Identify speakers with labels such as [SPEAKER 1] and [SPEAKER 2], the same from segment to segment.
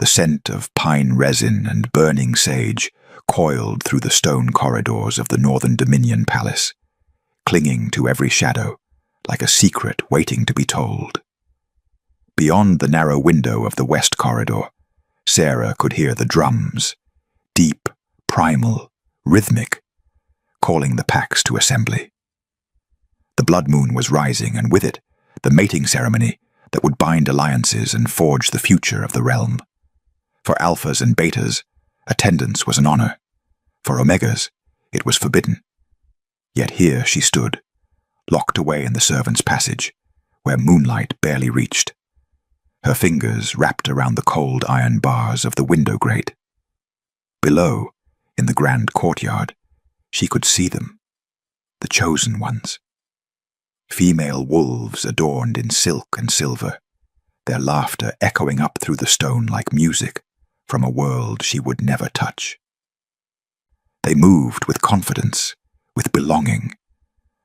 [SPEAKER 1] The scent of pine resin and burning sage coiled through the stone corridors of the Northern Dominion Palace, clinging to every shadow like a secret waiting to be told. Beyond the narrow window of the west corridor, Sarah could hear the drums, deep, primal, rhythmic, calling the packs to assembly. The blood moon was rising, and with it, the mating ceremony that would bind alliances and forge the future of the realm. For alphas and betas, attendance was an honor. For omegas, it was forbidden. Yet here she stood, locked away in the servants' passage, where moonlight barely reached, her fingers wrapped around the cold iron bars of the window grate. Below, in the grand courtyard, she could see them, the chosen ones. Female wolves adorned in silk and silver, their laughter echoing up through the stone like music from a world she would never touch. They moved with confidence, with belonging,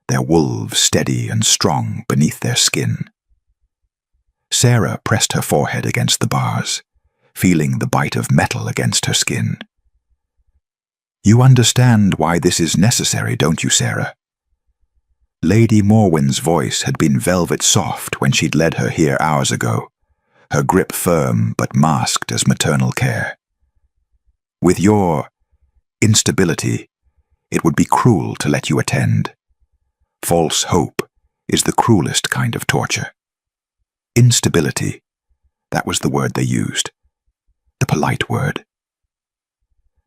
[SPEAKER 1] their wolves steady and strong beneath their skin. Sarah pressed her forehead against the bars, feeling the bite of metal against her skin. "You understand why this is necessary, don't you, Sarah?" Lady Morwen's voice had been velvet soft when she'd led her here hours ago, her grip firm but masked as maternal care. "With your instability, it would be cruel to let you attend. False hope is the cruelest kind of torture." Instability, that was the word they used, the polite word.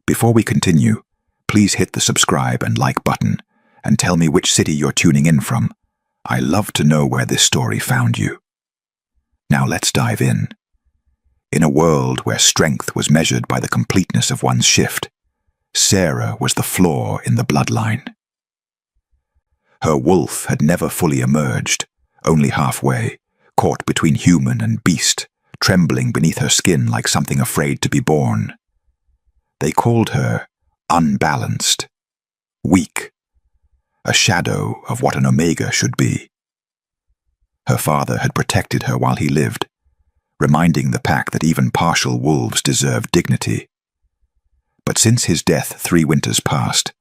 [SPEAKER 1] Before we continue, please hit the subscribe and like button and tell me which city you're tuning in from. I love to know where this story found you. Now let's dive in. In a world where strength was measured by the completeness of one's shift, Sarah was the flaw in the bloodline. Her wolf had never fully emerged, only halfway, caught between human and beast, trembling beneath her skin like something afraid to be born. They called her unbalanced, weak, a shadow of what an omega should be. Her father had protected her while he lived, reminding the pack that even partial wolves deserve dignity. But since his death 3 winters past,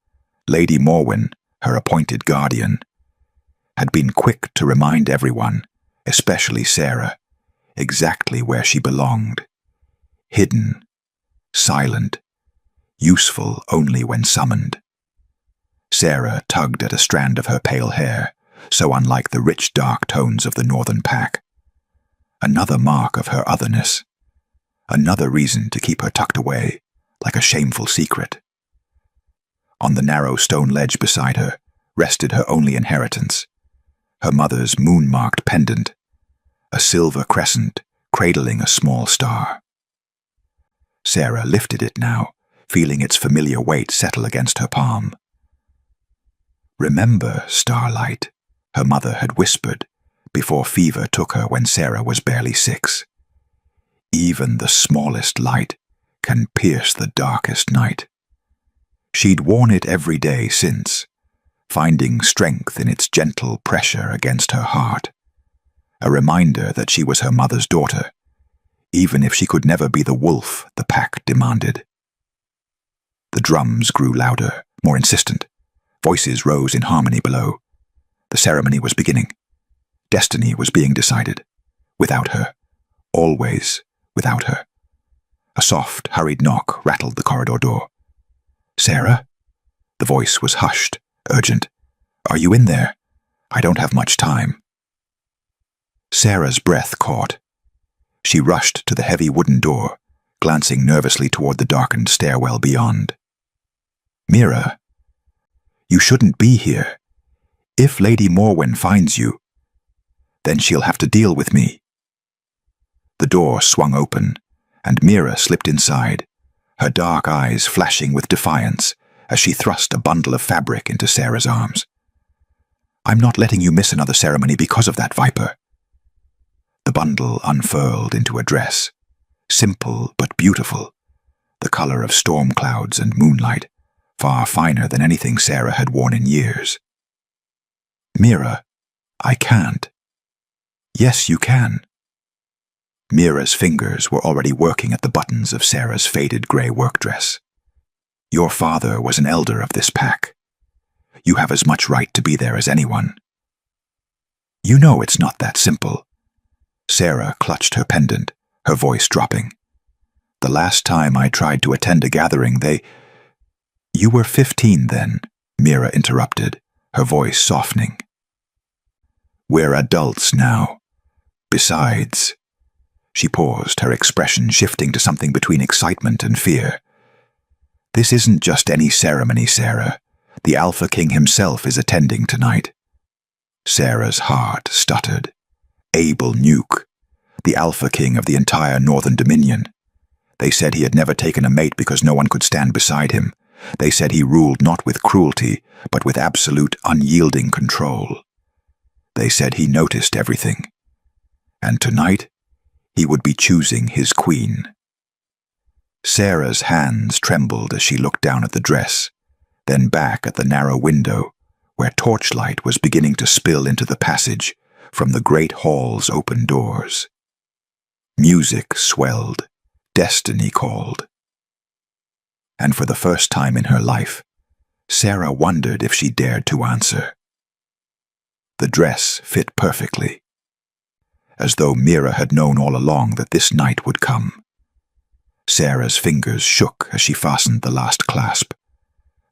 [SPEAKER 1] Lady Morwen, her appointed guardian, had been quick to remind everyone, especially Sarah, exactly where she belonged. Hidden, silent, useful only when summoned. Sarah tugged at a strand of her pale hair, so unlike the rich dark tones of the northern pack. Another mark of her otherness. Another reason to keep her tucked away, like a shameful secret. On the narrow stone ledge beside her rested her only inheritance, her mother's moon-marked pendant, a silver crescent cradling a small star. Sarah lifted it now, feeling its familiar weight settle against her palm. "Remember, Starlight," her mother had whispered before fever took her when Sarah was barely 6. "Even the smallest light can pierce the darkest night." She'd worn it every day since, finding strength in its gentle pressure against her heart, a reminder that she was her mother's daughter, even if she could never be the wolf the pack demanded. The drums grew louder, more insistent. Voices rose in harmony below. The ceremony was beginning. Destiny was being decided. Without her. Always without her. A soft, hurried knock rattled the corridor door. "Sarah?" The voice was hushed, urgent. "Are you in there? I don't have much time." Sarah's breath caught. She rushed to the heavy wooden door, glancing nervously toward the darkened stairwell beyond. "Mira, you shouldn't be here. If Lady Morwen finds you, then she'll have to deal with me." The door swung open, and Mira slipped inside, her dark eyes flashing with defiance as she thrust a bundle of fabric into Sarah's arms. "I'm not letting you miss another ceremony because of that, Viper." The bundle unfurled into a dress, simple but beautiful, the color of storm clouds and moonlight, far finer than anything Sarah had worn in years. "Mira, I can't." "Yes, you can." Mira's fingers were already working at the buttons of Sarah's faded grey work dress. "Your father was an elder of this pack. You have as much right to be there as anyone." "You know it's not that simple." Sarah clutched her pendant, her voice dropping. "The last time I tried to attend a gathering, they—" "You were 15 then," Mira interrupted, her voice softening. "We're adults now. Besides—" She paused, her expression shifting to something between excitement and fear. "This isn't just any ceremony, Sarah. The Alpha King himself is attending tonight." Sarah's heart stuttered. Abel Nuke, the Alpha King of the entire Northern Dominion. They said he had never taken a mate because no one could stand beside him. They said he ruled not with cruelty, but with absolute, unyielding control. They said he noticed everything. And tonight, he would be choosing his queen. Sarah's hands trembled as she looked down at the dress, then back at the narrow window, where torchlight was beginning to spill into the passage from the great hall's open doors. Music swelled. Destiny called. And for the first time in her life, Sarah wondered if she dared to answer. The dress fit perfectly, as though Mira had known all along that this night would come. Sarah's fingers shook as she fastened the last clasp,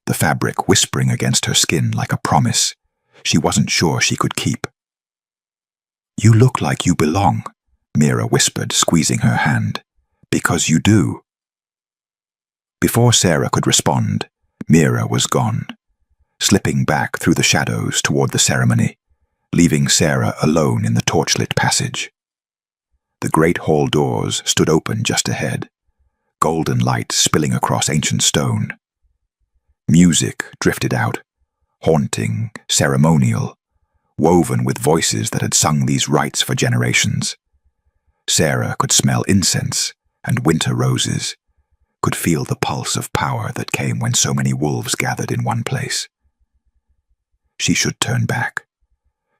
[SPEAKER 1] the fabric whispering against her skin like a promise she wasn't sure she could keep. "You look like you belong," Mira whispered, squeezing her hand. "Because you do." Before Sarah could respond, Mira was gone, slipping back through the shadows toward the ceremony, leaving Sarah alone in the torchlit passage. The great hall doors stood open just ahead, golden light spilling across ancient stone. Music drifted out, haunting, ceremonial, woven with voices that had sung these rites for generations. Sarah could smell incense and winter roses, could feel the pulse of power that came when so many wolves gathered in one place. She should turn back,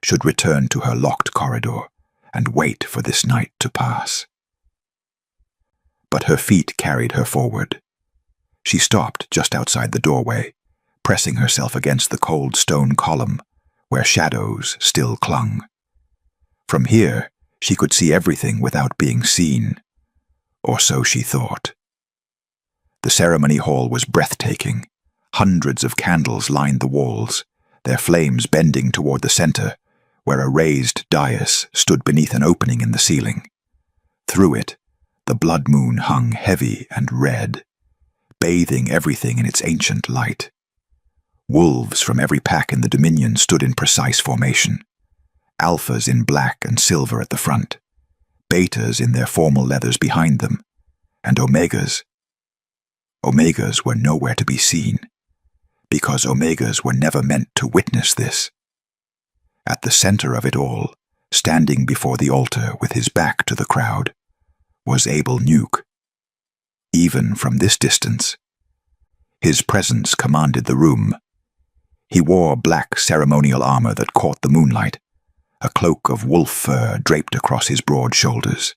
[SPEAKER 1] should return to her locked corridor, and wait for this night to pass. But her feet carried her forward. She stopped just outside the doorway, pressing herself against the cold stone column, where shadows still clung. From here, she could see everything without being seen. Or so she thought. The ceremony hall was breathtaking. Hundreds of candles lined the walls, their flames bending toward the center, where a raised dais stood beneath an opening in the ceiling. Through it, the blood moon hung heavy and red, bathing everything in its ancient light. Wolves from every pack in the Dominion stood in precise formation, alphas in black and silver at the front, betas in their formal leathers behind them, and omegas. Omegas were nowhere to be seen, because omegas were never meant to witness this. At the center of it all, standing before the altar with his back to the crowd, was Abel Nuke. Even from this distance, his presence commanded the room. He wore black ceremonial armor that caught the moonlight, a cloak of wolf fur draped across his broad shoulders.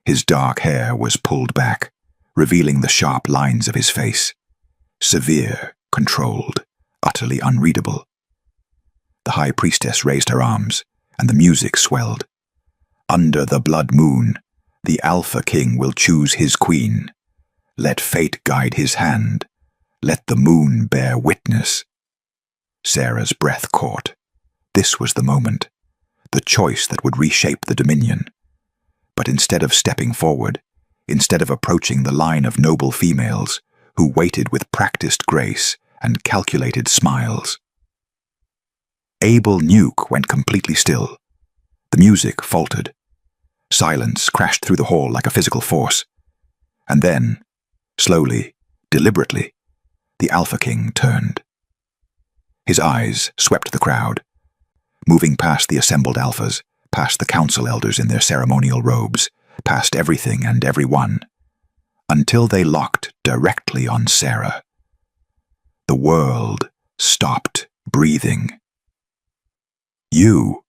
[SPEAKER 1] His dark hair was pulled back, revealing the sharp lines of his face, severe, controlled, utterly unreadable. The high priestess raised her arms, and the music swelled. Under the blood moon, the Alpha King will choose his queen. Let fate guide his hand. Let the moon bear witness. Sarah's breath caught. This was the moment, the choice that would reshape the Dominion. But instead of stepping forward, instead of approaching the line of noble females who waited with practiced grace and calculated smiles, Abel Nuke went completely still. The music faltered. Silence crashed through the hall like a physical force. And then, slowly, deliberately, the Alpha King turned. His eyes swept the crowd, moving past the assembled alphas, past the council elders in their ceremonial robes, past everything and everyone, until they locked directly on Sarah. The world stopped breathing. You.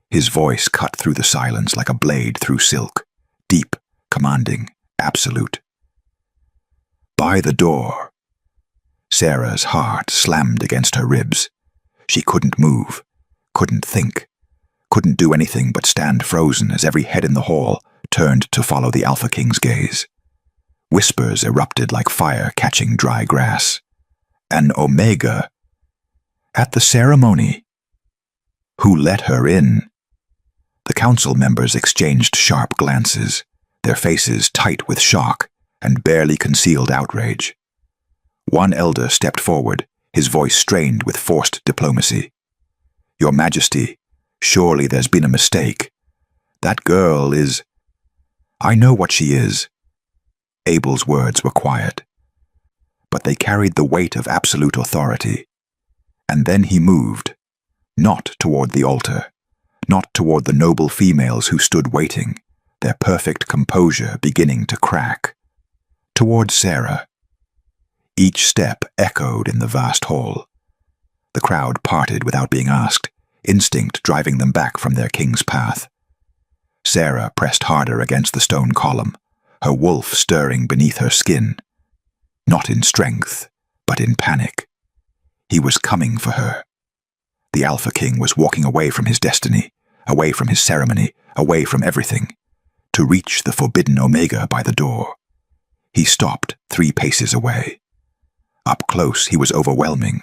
[SPEAKER 1] His voice cut through the silence like a blade through silk, deep, commanding, absolute. By the door. Sarah's heart slammed against her ribs. She couldn't move, couldn't think, couldn't do anything but stand frozen as every head in the hall turned to follow the Alpha King's gaze. Whispers erupted like fire catching dry grass. An Omega. At the ceremony. Who let her in? The council members exchanged sharp glances, their faces tight with shock and barely concealed outrage. One elder stepped forward, his voice strained with forced diplomacy. Your Majesty, surely there's been a mistake. That girl is... I know what she is. Abel's words were quiet, but they carried the weight of absolute authority. And then he moved, not toward the altar, not toward the noble females who stood waiting, their perfect composure beginning to crack, toward Sarah. Each step echoed in the vast hall. The crowd parted without being asked, instinct driving them back from their king's path. Sarah pressed harder against the stone column, her wolf stirring beneath her skin. Not in strength, but in panic. He was coming for her. The Alpha King was walking away from his destiny, away from his ceremony, away from everything, to reach the forbidden Omega by the door. He stopped 3 paces away. Up close he was overwhelming.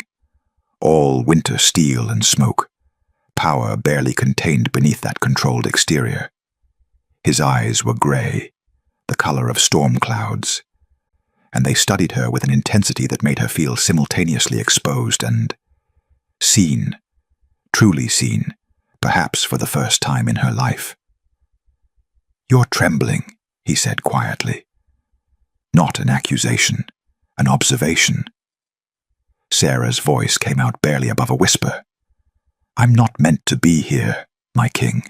[SPEAKER 1] All winter steel and smoke, power barely contained beneath that controlled exterior. His eyes were gray, the color of storm clouds, and they studied her with an intensity that made her feel simultaneously exposed and seen, truly seen, perhaps for the first time in her life. You're trembling, he said quietly. Not an accusation, an observation. Sarah's voice came out barely above a whisper. I'm not meant to be here, my king.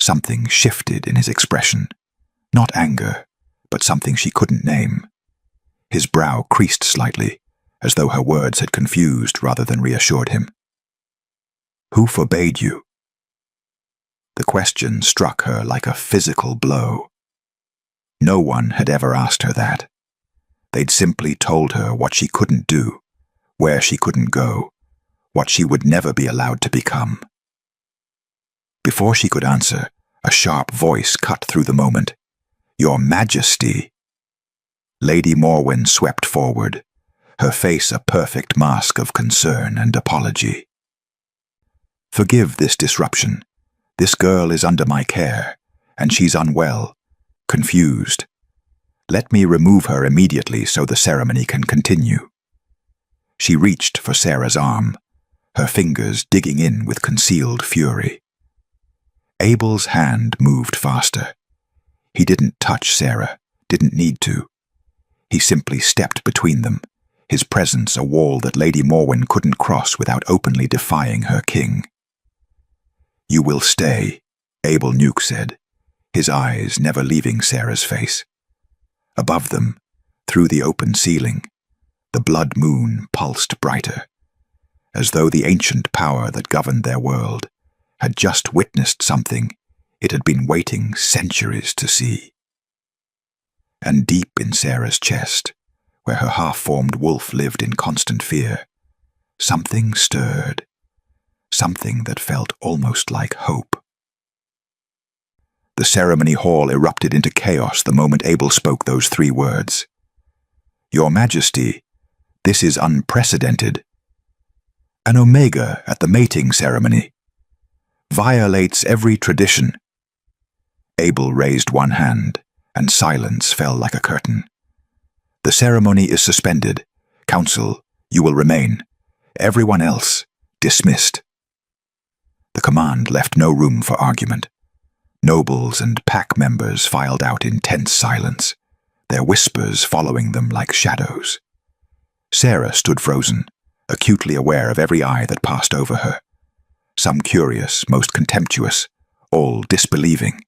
[SPEAKER 1] Something shifted in his expression. Not anger, but something she couldn't name. His brow creased slightly, as though her words had confused rather than reassured him. Who forbade you? The question struck her like a physical blow. No one had ever asked her that. They'd simply told her what she couldn't do, where she couldn't go, what she would never be allowed to become. Before she could answer, a sharp voice cut through the moment. Your Majesty. Lady Morwen swept forward, her face a perfect mask of concern and apology. Forgive this disruption. This girl is under my care, and she's unwell, confused. Let me remove her immediately so the ceremony can continue. She reached for Sarah's arm, her fingers digging in with concealed fury. Abel's hand moved faster. He didn't touch Sarah, didn't need to. He simply stepped between them, his presence a wall that Lady Morwen couldn't cross without openly defying her king. You will stay, Abel Nuke said, his eyes never leaving Sarah's face. Above them, through the open ceiling, the blood moon pulsed brighter, as though the ancient power that governed their world had just witnessed something it had been waiting centuries to see. And deep in Sarah's chest, where her half-formed wolf lived in constant fear, something stirred, something that felt almost like hope. The ceremony hall erupted into chaos the moment Abel spoke those 3 words. Your Majesty, this is unprecedented. An Omega at the mating ceremony violates every tradition. Abel raised one hand, and silence fell like a curtain. The ceremony is suspended. Council, you will remain. Everyone else, dismissed. The command left no room for argument. Nobles and pack members filed out in tense silence, their whispers following them like shadows. Sarah stood frozen, acutely aware of every eye that passed over her. Some curious, most contemptuous, all disbelieving.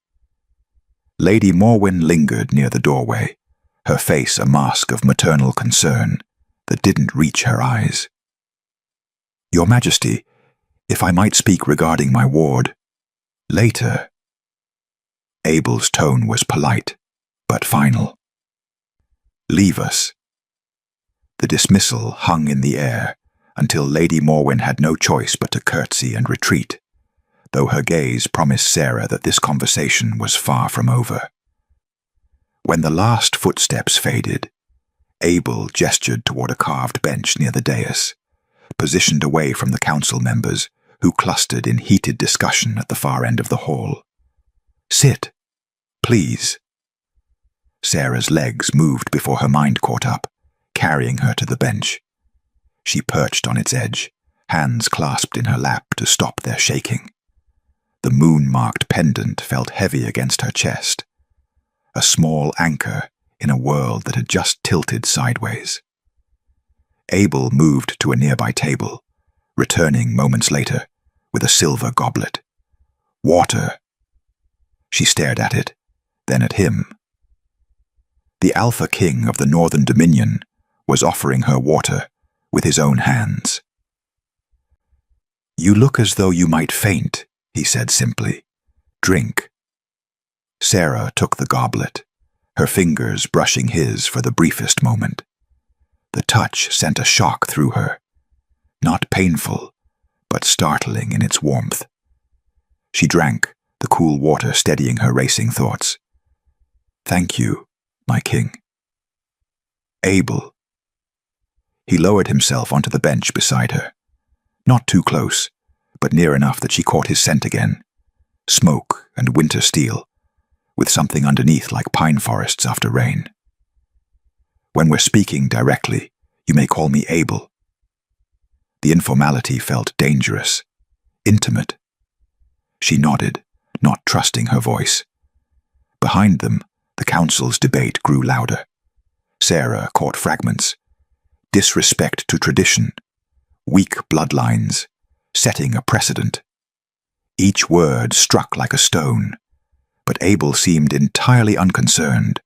[SPEAKER 1] Lady Morwen lingered near the doorway, her face a mask of maternal concern that didn't reach her eyes. Your Majesty, If I might speak regarding my ward. Later. Abel's tone was polite, but final. Leave us. The dismissal hung in the air until Lady Morwen had no choice but to curtsy and retreat, though her gaze promised Sarah that this conversation was far from over. When the last footsteps faded, Abel gestured toward a carved bench near the dais, positioned away from the council members who clustered in heated discussion at the far end of the hall. Sit, please. Sarah's legs moved before her mind caught up, carrying her to the bench. She perched on its edge, hands clasped in her lap to stop their shaking. The moon-marked pendant felt heavy against her chest, a small anchor in a world that had just tilted sideways. Abel moved to a nearby table, returning moments later with a silver goblet. Water. She stared at it, then at him. The Alpha King of the Northern Dominion was offering her water with his own hands. You look as though you might faint, he said simply. Drink. Sarah took the goblet, her fingers brushing his for the briefest moment. The touch sent a shock through her, not painful, but startling in its warmth. She drank, the cool water steadying her racing thoughts. Thank you, my king. Abel. He lowered himself onto the bench beside her, not too close, but near enough that she caught his scent again. Smoke and winter steel, with something underneath like pine forests after rain. When we're speaking directly, you may call me Abel. The informality felt dangerous, intimate. She nodded, not trusting her voice. Behind them, the council's debate grew louder. Sarah caught fragments. Disrespect to tradition, weak bloodlines, setting a precedent. Each word struck like a stone, but Abel seemed entirely unconcerned,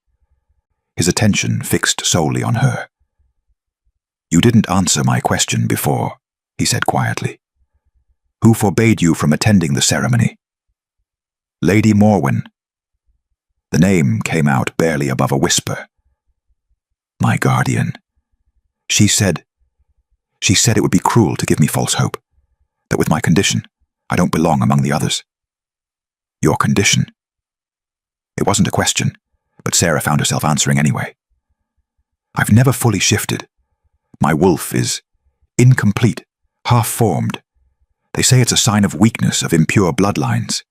[SPEAKER 1] his attention fixed solely on her. You didn't answer my question before, he said quietly. Who forbade you from attending the ceremony? Lady Morwen. The name came out barely above a whisper. My guardian. She said it would be cruel to give me false hope, that with my condition, I don't belong among the others. Your condition? It wasn't a question, but Sarah found herself answering anyway. I've never fully shifted. My wolf is incomplete, half-formed. They say it's a sign of weakness of impure bloodlines.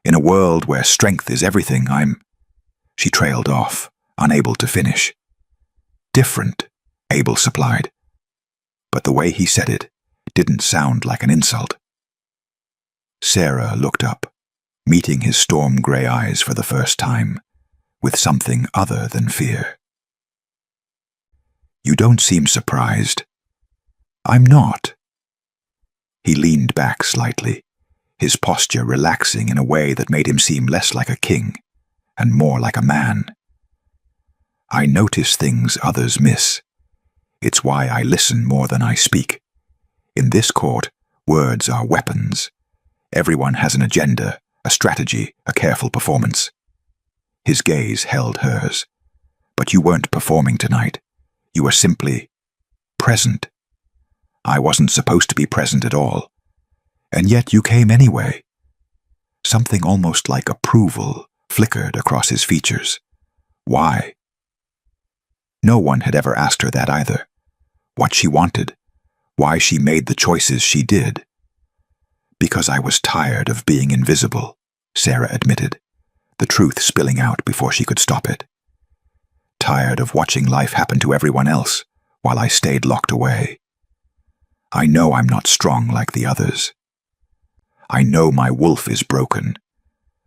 [SPEAKER 1] In a world where strength is everything, She trailed off, unable to finish. Different, Abel supplied. But the way he said it didn't sound like an insult. Sarah looked up, meeting his storm-gray eyes for the first time, with something other than fear. You don't seem surprised. I'm not. He leaned back slightly, his posture relaxing in a way that made him seem less like a king and more like a man. I notice things others miss. It's why I listen more than I speak. In this court, words are weapons. Everyone has an agenda, a strategy, a careful performance. His gaze held hers. But you weren't performing tonight. You were simply present. I wasn't supposed to be present at all. And yet you came anyway. Something almost like approval flickered across his features. Why? No one had ever asked her that either. What she wanted, why she made the choices she did. Because I was tired of being invisible, Sarah admitted, the truth spilling out before she could stop it. Tired of watching life happen to everyone else while I stayed locked away. I know I'm not strong like the others. I know my wolf is broken,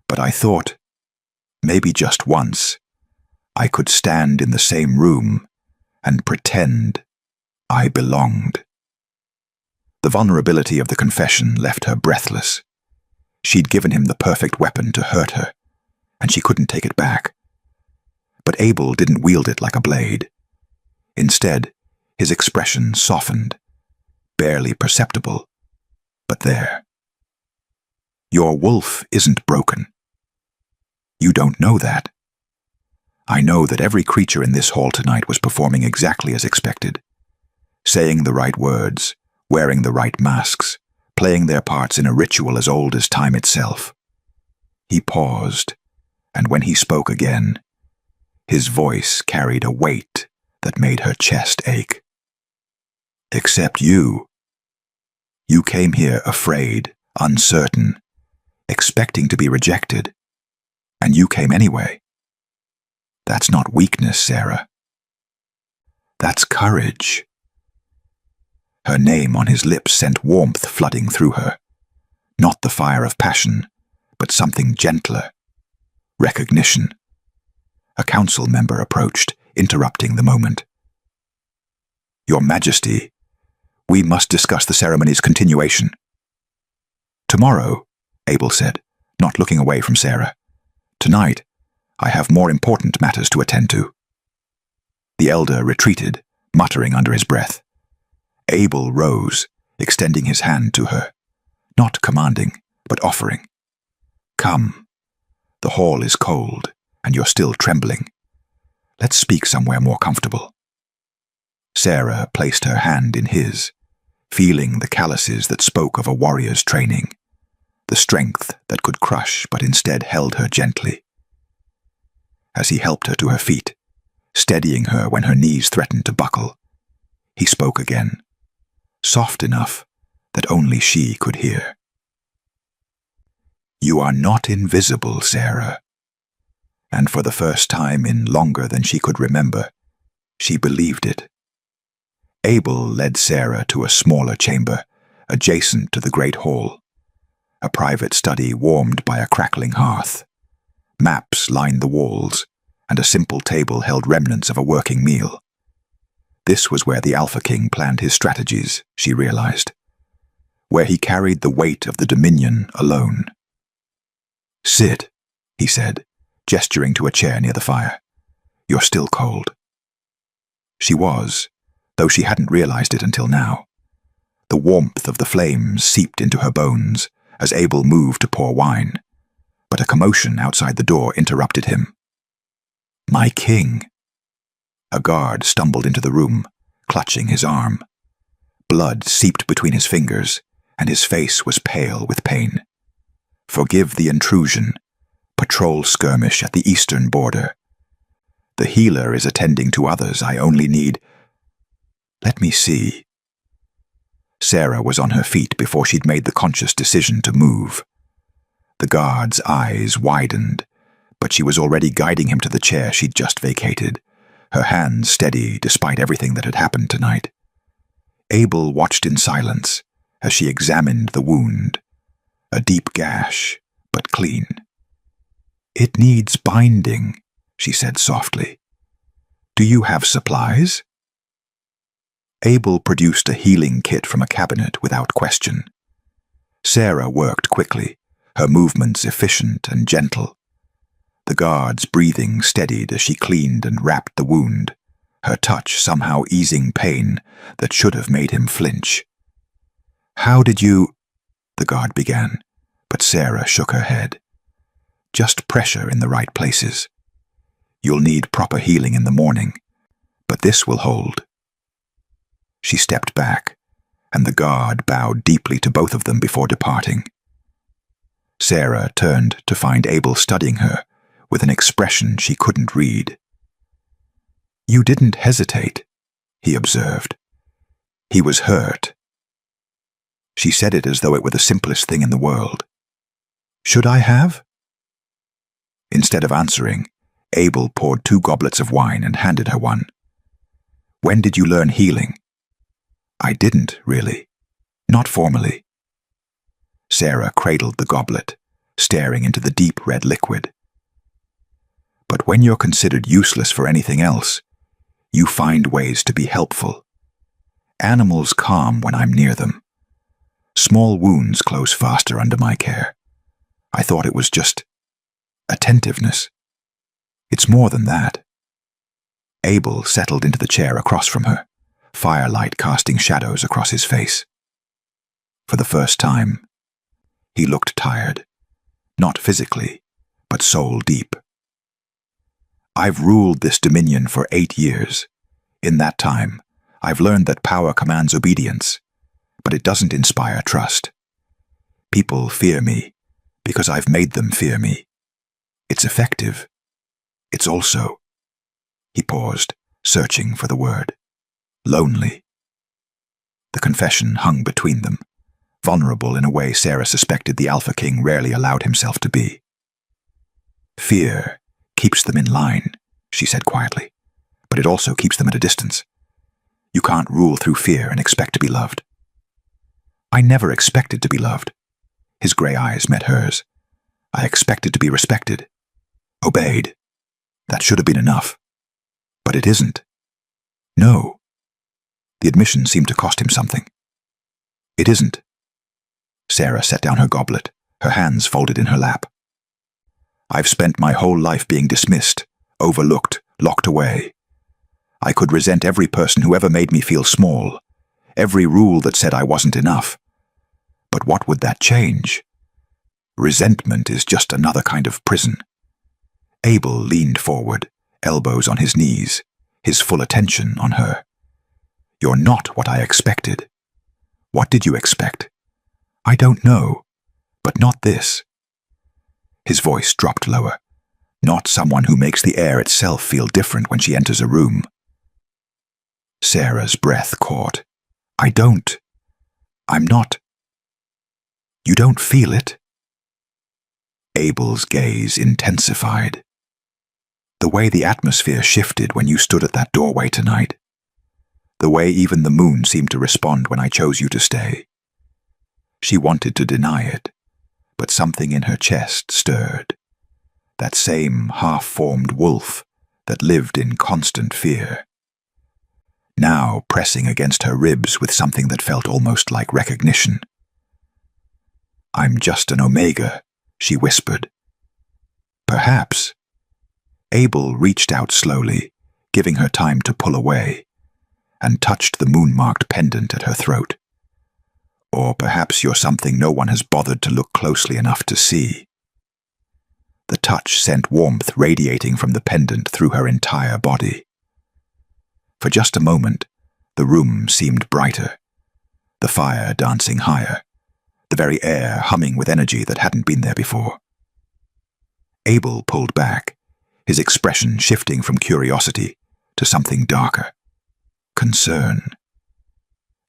[SPEAKER 1] but I thought, maybe just once, I could stand in the same room and pretend I belonged. The vulnerability of the confession left her breathless. She'd given him the perfect weapon to hurt her, and she couldn't take it back. But Abel didn't wield it like a blade. Instead, his expression softened, barely perceptible, But there. Your wolf isn't broken. You don't know that. I know that every creature in this hall tonight was performing exactly as expected, saying the right words, wearing the right masks, playing their parts in a ritual as old as time itself. He paused, and when he spoke again, his voice carried a weight that made her chest ache. Except you. You came here afraid, uncertain, expecting to be rejected, and you came anyway. That's not weakness, Sarah. That's courage. Her name on his lips sent warmth flooding through her. Not the fire of passion, but something gentler. Recognition. A council member approached, interrupting the moment. Your Majesty, we must discuss the ceremony's continuation. Tomorrow, Abel said, not looking away from Sarah. Tonight, I have more important matters to attend to. The elder retreated, muttering under his breath. Abel rose, extending his hand to her, not commanding, but offering. Come. The hall is cold, and you're still trembling. Let's speak somewhere more comfortable. Sarah placed her hand in his, feeling the calluses that spoke of a warrior's training, the strength that could crush but instead held her gently. As he helped her to her feet, steadying her when her knees threatened to buckle, he spoke again, soft enough that only she could hear. You are not invisible, Sarah. And for the first time in longer than she could remember, she believed it. Abel led Sarah to a smaller chamber, adjacent to the great hall, a private study warmed by a crackling hearth. Maps lined the walls, and a simple table held remnants of a working meal. This was where the Alpha King planned his strategies, she realized, where he carried the weight of the Dominion alone. Sit, he said, gesturing to a chair near the fire. You're still cold. She was, though she hadn't realized it until now. The warmth of the flames seeped into her bones as Abel moved to pour wine, but a commotion outside the door interrupted him. My king. A guard stumbled into the room, clutching his arm. Blood seeped between his fingers, and his face was pale with pain. Forgive the intrusion. Patrol skirmish at the eastern border. The healer is attending to others. I only need... Let me see. Sarah was on her feet before she'd made the conscious decision to move. The guard's eyes widened, but she was already guiding him to the chair she'd just vacated, her hands steady despite everything that had happened tonight. Abel watched in silence as she examined the wound. A deep gash, but clean. It needs binding, she said softly. Do you have supplies? Abel produced a healing kit from a cabinet without question. Sarah worked quickly, her movements efficient and gentle. The guard's breathing steadied as she cleaned and wrapped the wound, her touch somehow easing pain that should have made him flinch. How did you... the guard began, but Sarah shook her head. Just pressure in the right places. You'll need proper healing in the morning, but this will hold. She stepped back, and the guard bowed deeply to both of them before departing. Sarah turned to find Abel studying her with an expression she couldn't read. You didn't hesitate, he observed. He was hurt. She said it as though it were the simplest thing in the world. Should I have? Instead of answering, Abel poured 2 goblets of wine and handed her one. When did you learn healing? I didn't, really. Not formally. Sarah cradled the goblet, staring into the deep red liquid. But when you're considered useless for anything else, you find ways to be helpful. Animals calm when I'm near them. Small wounds close faster under my care. I thought it was just attentiveness. It's more than that. Abel settled into the chair across from her, firelight casting shadows across his face. for the first time. He looked tired, not physically, but soul deep. I've ruled this dominion for 8 years. In that time, I've learned that power commands obedience, but it doesn't inspire trust. People fear me because I've made them fear me. It's effective. It's also, he paused, searching for the word, lonely. The confession hung between them, vulnerable in a way Sarah suspected the Alpha King rarely allowed himself to be. Fear keeps them in line, she said quietly, but it also keeps them at a distance. You can't rule through fear and expect to be loved. I never expected to be loved. His gray eyes met hers. I expected to be respected, obeyed. That should have been enough. But it isn't. No. The admission seemed to cost him something. It isn't. Sarah set down her goblet, her hands folded in her lap. I've spent my whole life being dismissed, overlooked, locked away. I could resent every person who ever made me feel small, every rule that said I wasn't enough. But what would that change? Resentment is just another kind of prison. Abel leaned forward, elbows on his knees, his full attention on her. You're not what I expected. What did you expect? I don't know, but not this. His voice dropped lower. Not someone who makes the air itself feel different when she enters a room. Sarah's breath caught. I'm not. You don't feel it? Abel's gaze intensified. The way the atmosphere shifted when you stood at that doorway tonight. The way even the moon seemed to respond when I chose you to stay. She wanted to deny it, but something in her chest stirred. That same half-formed wolf that lived in constant fear. Now pressing against her ribs with something that felt almost like recognition. I'm just an Omega, she whispered. Perhaps. Abel reached out slowly, giving her time to pull away, and touched the moon-marked pendant at her throat. Or perhaps you're something no one has bothered to look closely enough to see. The touch sent warmth radiating from the pendant through her entire body. For just a moment, the room seemed brighter, the fire dancing higher, the very air humming with energy that hadn't been there before. Abel pulled back, his expression shifting from curiosity to something darker. Concern.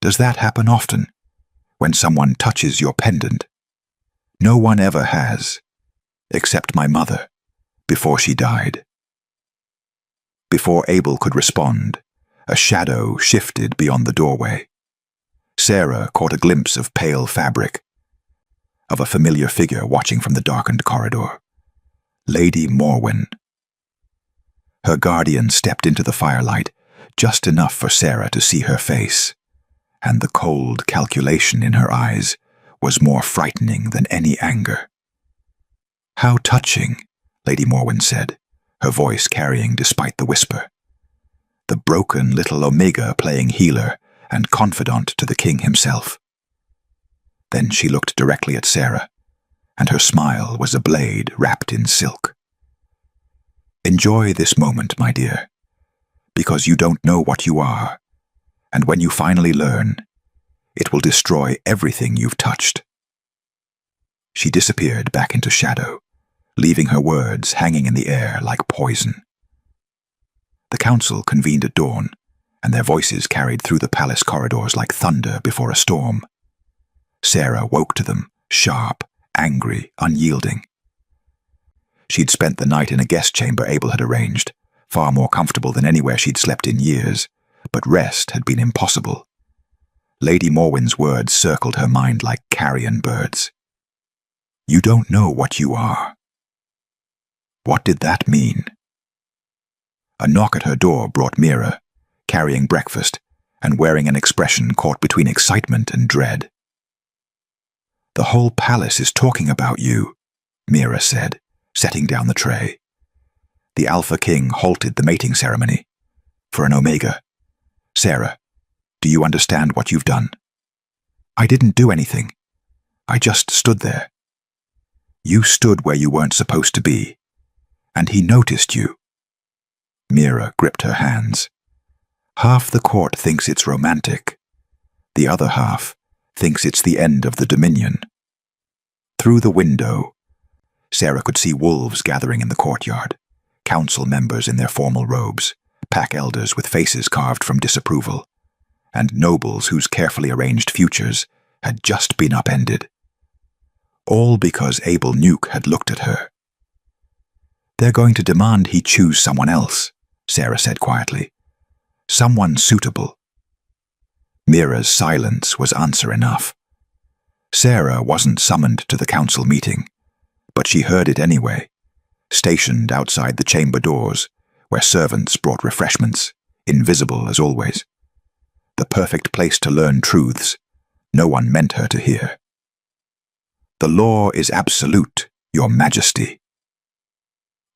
[SPEAKER 1] Does that happen often, when someone touches your pendant? No one ever has, except my mother, before she died. Before Abel could respond, a shadow shifted beyond the doorway. Sarah caught a glimpse of pale fabric, of a familiar figure watching from the darkened corridor. Lady Morwen. Her guardian stepped into the firelight, just enough for Sarah to see her face, and the cold calculation in her eyes was more frightening than any anger. How touching, Lady Morwen said, her voice carrying despite the whisper. The broken little Omega playing healer and confidant to the king himself. Then she looked directly at Sarah, and her smile was a blade wrapped in silk. Enjoy this moment, my dear, because you don't know what you are, and when you finally learn, it will destroy everything you've touched. She disappeared back into shadow, leaving her words hanging in the air like poison. The council convened at dawn, and their voices carried through the palace corridors like thunder before a storm. Sarah woke to them, sharp, angry, unyielding. She'd spent the night in a guest chamber Abel had arranged, far more comfortable than anywhere she'd slept in years, but rest had been impossible. Lady Morwen's words circled her mind like carrion birds. You don't know what you are. What did that mean? A knock at her door brought Mira, carrying breakfast and wearing an expression caught between excitement and dread. The whole palace is talking about you, Mira said, setting down the tray. The Alpha King halted the mating ceremony. For an Omega. Sarah, do you understand what you've done? I didn't do anything. I just stood there. You stood where you weren't supposed to be, and he noticed you. Mira gripped her hands. Half the court thinks it's romantic. The other half thinks it's the end of the Dominion. Through the window, Sarah could see wolves gathering in the courtyard, council members in their formal robes, pack elders with faces carved from disapproval, and nobles whose carefully arranged futures had just been upended. All because Abel Nuke had looked at her. They're going to demand he choose someone else, Sarah said quietly. Someone suitable. Mira's silence was answer enough. Sarah wasn't summoned to the council meeting, but she heard it anyway, stationed outside the chamber doors, where servants brought refreshments, invisible as always. The perfect place to learn truths no one meant her to hear. The law is absolute, Your Majesty.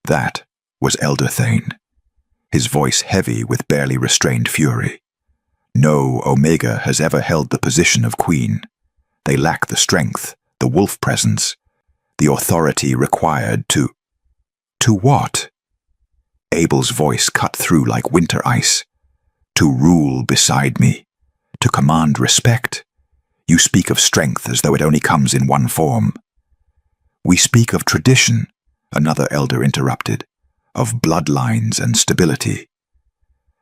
[SPEAKER 1] That was Elder Thane, his voice heavy with barely restrained fury. No Omega has ever held the position of queen. They lack the strength, the wolf presence, the authority required to... To what? Abel's voice cut through like winter ice. To rule beside me, to command respect. You speak of strength as though it only comes in one form. We speak of tradition, another elder interrupted, of bloodlines and stability.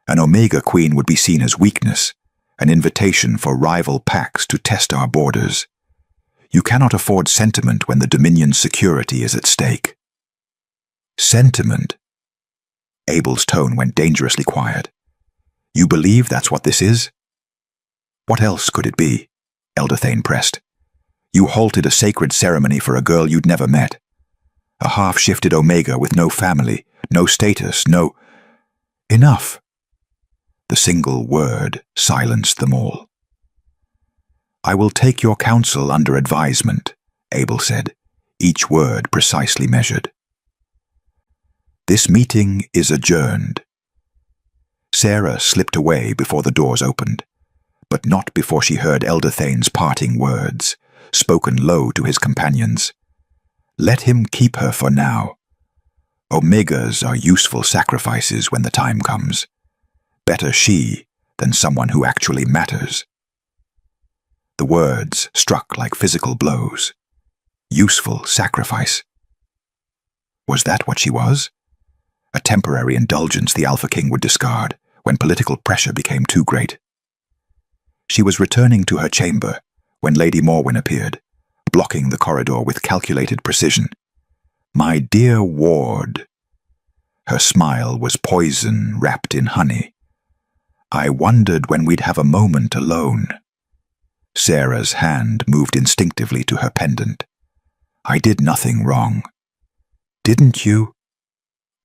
[SPEAKER 1] An Omega Queen would be seen as weakness, an invitation for rival packs to test our borders. You cannot afford sentiment when the Dominion's security is at stake. Sentiment? Abel's tone went dangerously quiet. You believe that's what this is? What else could it be? Elder Thane pressed. You halted a sacred ceremony for a girl you'd never met. A half-shifted Omega with no family, no status, no... Enough. The single word silenced them all. I will take your counsel under advisement, Abel said, each word precisely measured. This meeting is adjourned. Sarah slipped away before the doors opened, but not before she heard Elder Thane's parting words, spoken low to his companions. Let him keep her for now. Omegas are useful sacrifices when the time comes. Better she than someone who actually matters. The words struck like physical blows. Useful sacrifice. Was that what she was? A temporary indulgence the Alpha King would discard when political pressure became too great. She was returning to her chamber when Lady Morwen appeared, blocking the corridor with calculated precision. My dear ward. Her smile was poison wrapped in honey. I wondered when we'd have a moment alone. Sarah's hand moved instinctively to her pendant. I did nothing wrong. Didn't you?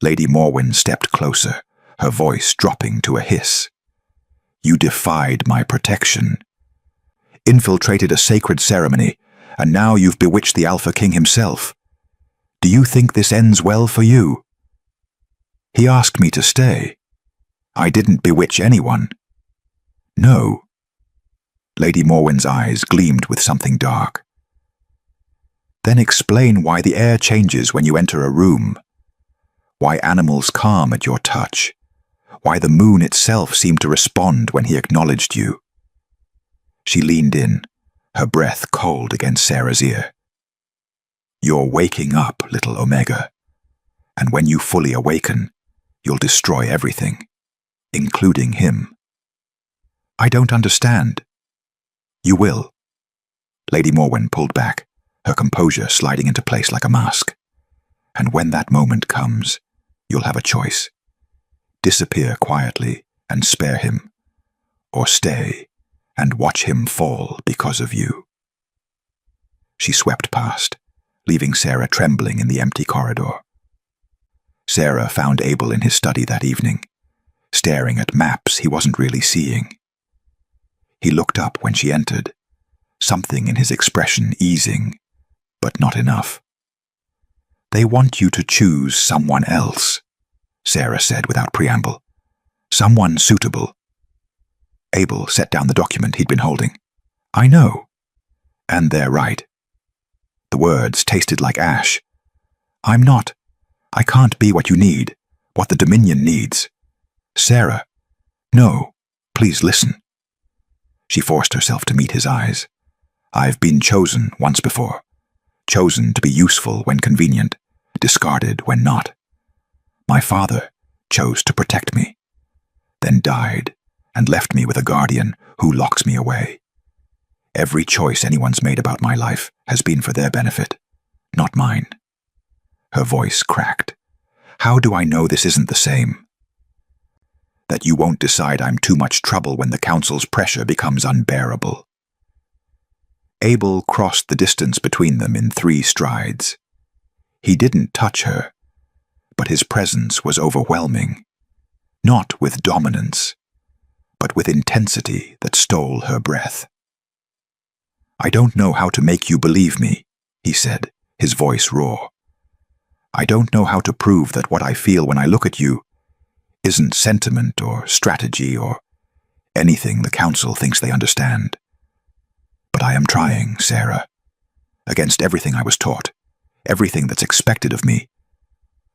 [SPEAKER 1] Lady Morwen stepped closer, her voice dropping to a hiss. You defied my protection. Infiltrated a sacred ceremony, and now you've bewitched the Alpha King himself. Do you think this ends well for you? He asked me to stay. I didn't bewitch anyone. No. Lady Morwen's eyes gleamed with something dark. Then explain why the air changes when you enter a room. Why animals calm at your touch. Why the moon itself seemed to respond when he acknowledged you. She leaned in, her breath cold against Sarah's ear. You're waking up, little Omega. And when you fully awaken, you'll destroy everything, including him. I don't understand. You will. Lady Morwen pulled back, her composure sliding into place like a mask. And when that moment comes, you'll have a choice. Disappear quietly and spare him, or stay and watch him fall because of you. She swept past, leaving Sarah trembling in the empty corridor. Sarah found Abel in his study that evening, staring at maps he wasn't really seeing. He looked up when she entered, something in his expression easing, but not enough. They want you to choose someone else, Sarah said without preamble. Someone suitable. Abel set down the document he'd been holding. I know, And they're right. The words tasted like ash. I'm not. I can't be what you need, what the Dominion needs. Sarah, no, please listen. She forced herself to meet his eyes. I've been chosen once before. Chosen to be useful when convenient, discarded when not. My father chose to protect me, then died and left me with a guardian who locks me away. Every choice anyone's made about my life has been for their benefit, not mine. Her voice cracked. How do I know this isn't the same? That you won't decide I'm too much trouble when the council's pressure becomes unbearable. Abel crossed the distance between them in 3 strides. He didn't touch her, but his presence was overwhelming, not with dominance, but with intensity that stole her breath. I don't know how to make you believe me, he said, his voice raw. I don't know how to prove that what I feel when I look at you isn't sentiment or strategy or anything the council thinks they understand. But I am trying, Sarah, against everything I was taught, everything that's expected of me.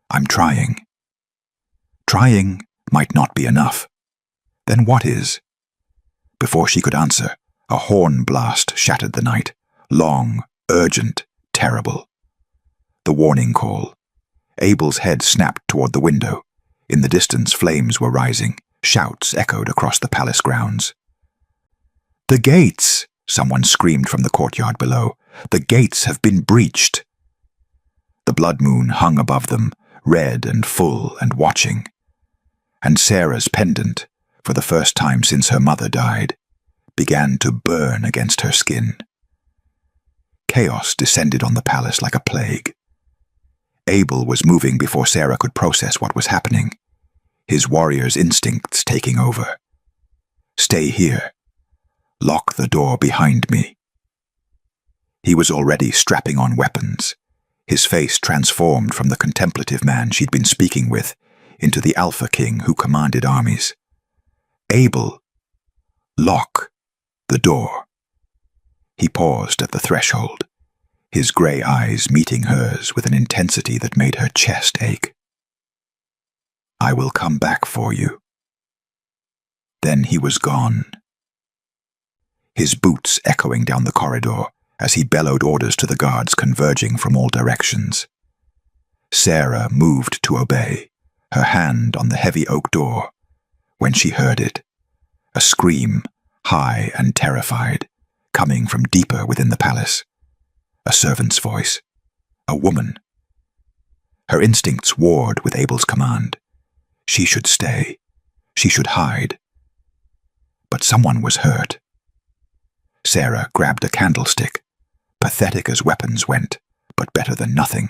[SPEAKER 1] I'm trying. Trying might not be enough. Then what is? Before she could answer, a horn blast shattered the night, long, urgent, terrible. The warning call. Abel's head snapped toward the window. In the distance, flames were rising. Shouts echoed across the palace grounds. The gates! Someone screamed from the courtyard below. The gates have been breached. The blood moon hung above them, red and full and watching. And Sarah's pendant, for the first time since her mother died, began to burn against her skin. Chaos descended on the palace like a plague. Abel was moving before Sarah could process what was happening, his warrior's instincts taking over. Stay here. Lock the door behind me. He was already strapping on weapons, his face transformed from the contemplative man she'd been speaking with into the Alpha King who commanded armies. Abel, lock the door. He paused at the threshold, his grey eyes meeting hers with an intensity that made her chest ache. I will come back for you. Then he was gone. His boots echoing down the corridor as he bellowed orders to the guards converging from all directions. Sarah moved to obey, her hand on the heavy oak door, when she heard it, a scream, high and terrified, coming from deeper within the palace. A servant's voice, a woman. Her instincts warred with Abel's command. She should stay, she should hide. But someone was hurt. Sarah grabbed a candlestick, pathetic as weapons went, but better than nothing,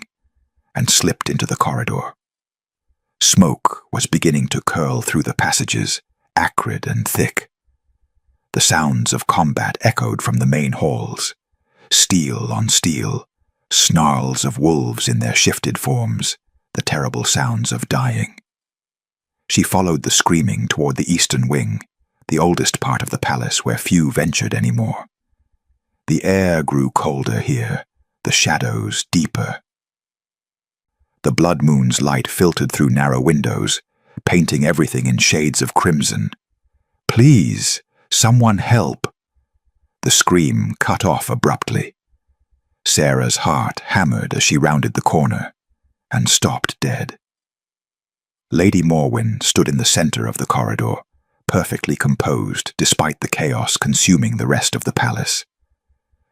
[SPEAKER 1] and slipped into the corridor. Smoke was beginning to curl through the passages, acrid and thick. The sounds of combat echoed from the main halls, steel on steel, snarls of wolves in their shifted forms, the terrible sounds of dying. She followed the screaming toward the eastern wing, the oldest part of the palace where few ventured anymore. The air grew colder here, the shadows deeper. The blood moon's light filtered through narrow windows, painting everything in shades of crimson. Please, someone help! The scream cut off abruptly. Sarah's heart hammered as she rounded the corner and stopped dead. Lady Morwen stood in the center of the corridor, perfectly composed despite the chaos consuming the rest of the palace.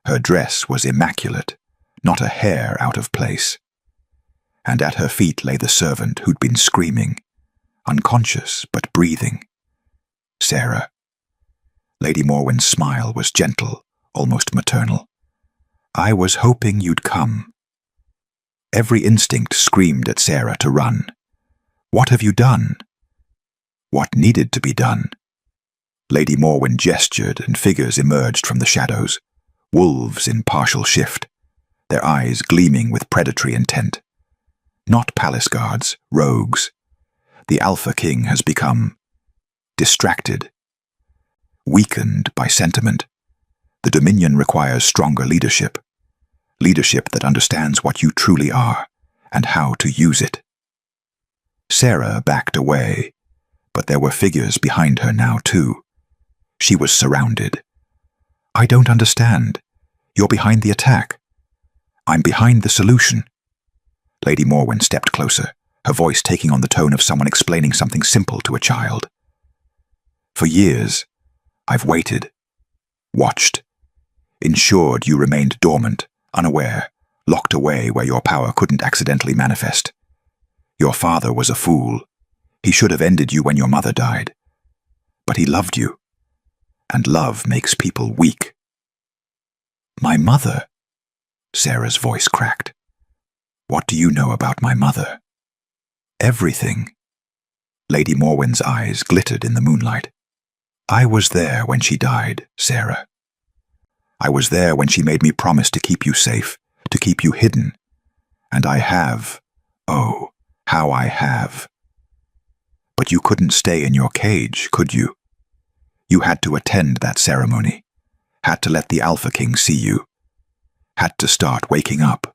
[SPEAKER 1] Her dress was immaculate, not a hair out of place. And at her feet lay the servant who'd been screaming, unconscious but breathing. Sarah. Lady Morwen's smile was gentle, almost maternal. I was hoping you'd come. Every instinct screamed at Sarah to run. What have you done? What needed to be done? Lady Morwen gestured and figures emerged from the shadows, wolves in partial shift, their eyes gleaming with predatory intent. Not palace guards, rogues. The Alpha King has become distracted, weakened by sentiment, The Dominion requires stronger leadership. Leadership that understands what you truly are and how to use it. Sarah backed away, but there were figures behind her now too. She was surrounded. I don't understand. You're behind the attack. I'm behind the solution. Lady Morwen stepped closer, her voice taking on the tone of someone explaining something simple to a child. For years, I've waited, watched, ensured you remained dormant, unaware, locked away where your power couldn't accidentally manifest. Your father was a fool. He should have ended you when your mother died. But he loved you, and love makes people weak. My mother? Sarah's voice cracked. What do you know about my mother? Everything. Lady Morwen's eyes glittered in the moonlight. I was there when she died, Sarah. I was there when she made me promise to keep you safe, to keep you hidden. And I have. Oh, how I have. But you couldn't stay in your cage, could you? You had to attend that ceremony, had to let the Alpha King see you, had to start waking up.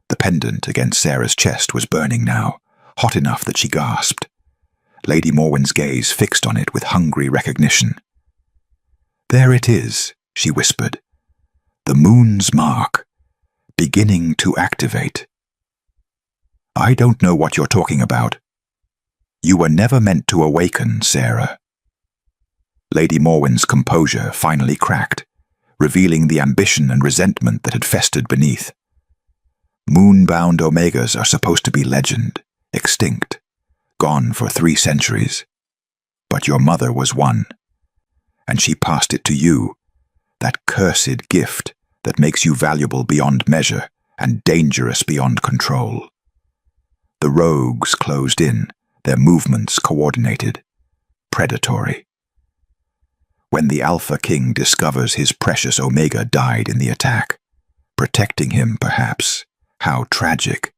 [SPEAKER 1] The pendant against Sarah's chest was burning now, hot enough that she gasped. Lady Morwen's gaze fixed on it with hungry recognition. There it is, she whispered. The moon's mark, beginning to activate. I don't know what you're talking about. You were never meant to awaken, Sarah. Lady Morwen's composure finally cracked, revealing the ambition and resentment that had festered beneath. Moon-bound Omegas are supposed to be legend, extinct, gone for 3 centuries. But your mother was one, and she passed it to you, that cursed gift that makes you valuable beyond measure and dangerous beyond control. The rogues closed in, their movements coordinated, predatory. When the Alpha King discovers his precious Omega died in the attack, protecting him perhaps, how tragic.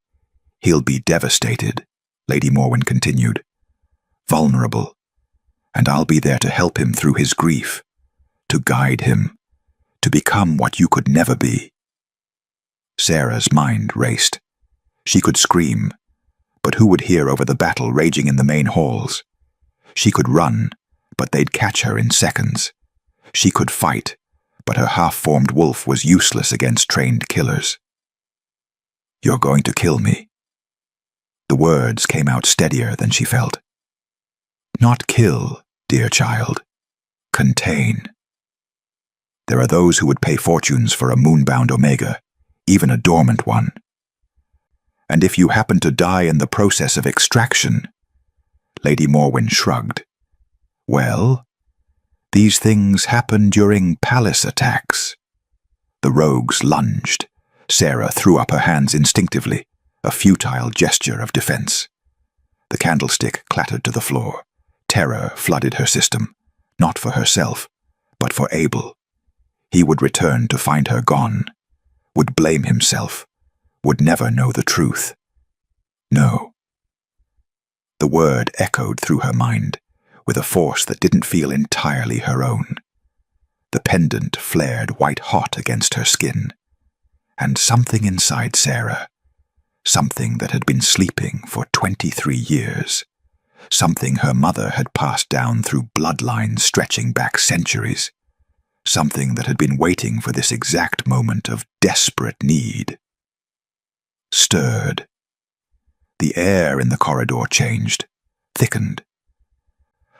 [SPEAKER 1] He'll be devastated, Lady Morwen continued, vulnerable, and I'll be there to help him through his grief, to guide him, to become what you could never be. Sarah's mind raced. She could scream, but who would hear over the battle raging in the main halls? She could run, but they'd catch her in seconds. She could fight, but her half-formed wolf was useless against trained killers. You're going to kill me. The words came out steadier than she felt. Not kill, dear child. Contain. There are those who would pay fortunes for a moon-bound Omega, even a dormant one. And if you happen to die in the process of extraction, Lady Morwen shrugged. Well, these things happen during palace attacks. The rogues lunged. Sarah threw up her hands instinctively, a futile gesture of defense. The candlestick clattered to the floor. Terror flooded her system, not for herself, but for Abel. He would return to find her gone, would blame himself, would never know the truth. No. The word echoed through her mind, with a force that didn't feel entirely her own. The pendant flared white-hot against her skin, and something inside Sarah, something that had been sleeping for 23 years, something her mother had passed down through bloodlines stretching back centuries, something that had been waiting for this exact moment of desperate need, stirred. The air in the corridor changed, thickened,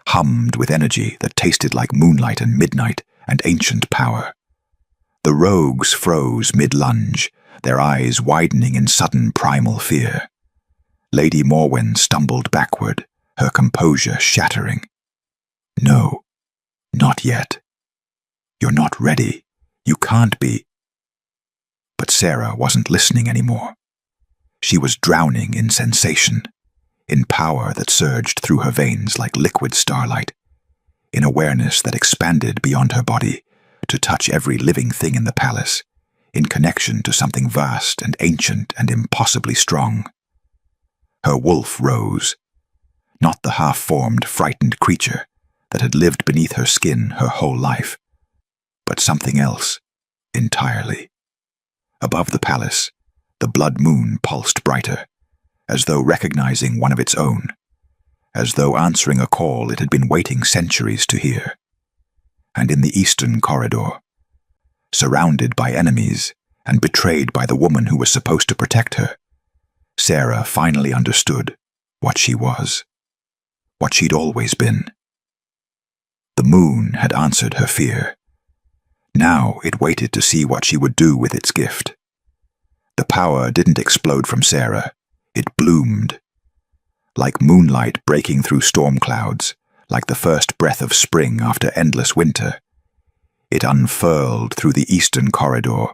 [SPEAKER 1] hummed with energy that tasted like moonlight and midnight and ancient power. The rogues froze mid-lunge, their eyes widening in sudden primal fear. Lady Morwen stumbled backward, her composure shattering. No, not yet. You're not ready. You can't be. But Sarah wasn't listening anymore. She was drowning in sensation, in power that surged through her veins like liquid starlight, in awareness that expanded beyond her body to touch every living thing in the palace, in connection to something vast and ancient and impossibly strong. Her wolf rose, not the half-formed, frightened creature that had lived beneath her skin her whole life, but something else entirely. Above the palace, the blood moon pulsed brighter, as though recognizing one of its own, as though answering a call it had been waiting centuries to hear. And in the eastern corridor, surrounded by enemies and betrayed by the woman who was supposed to protect her, Sarah finally understood what she was, what she'd always been. The moon had answered her fear. Now it waited to see what she would do with its gift. The power didn't explode from Sarah, it bloomed. Like moonlight breaking through storm clouds, like the first breath of spring after endless winter, it unfurled through the eastern corridor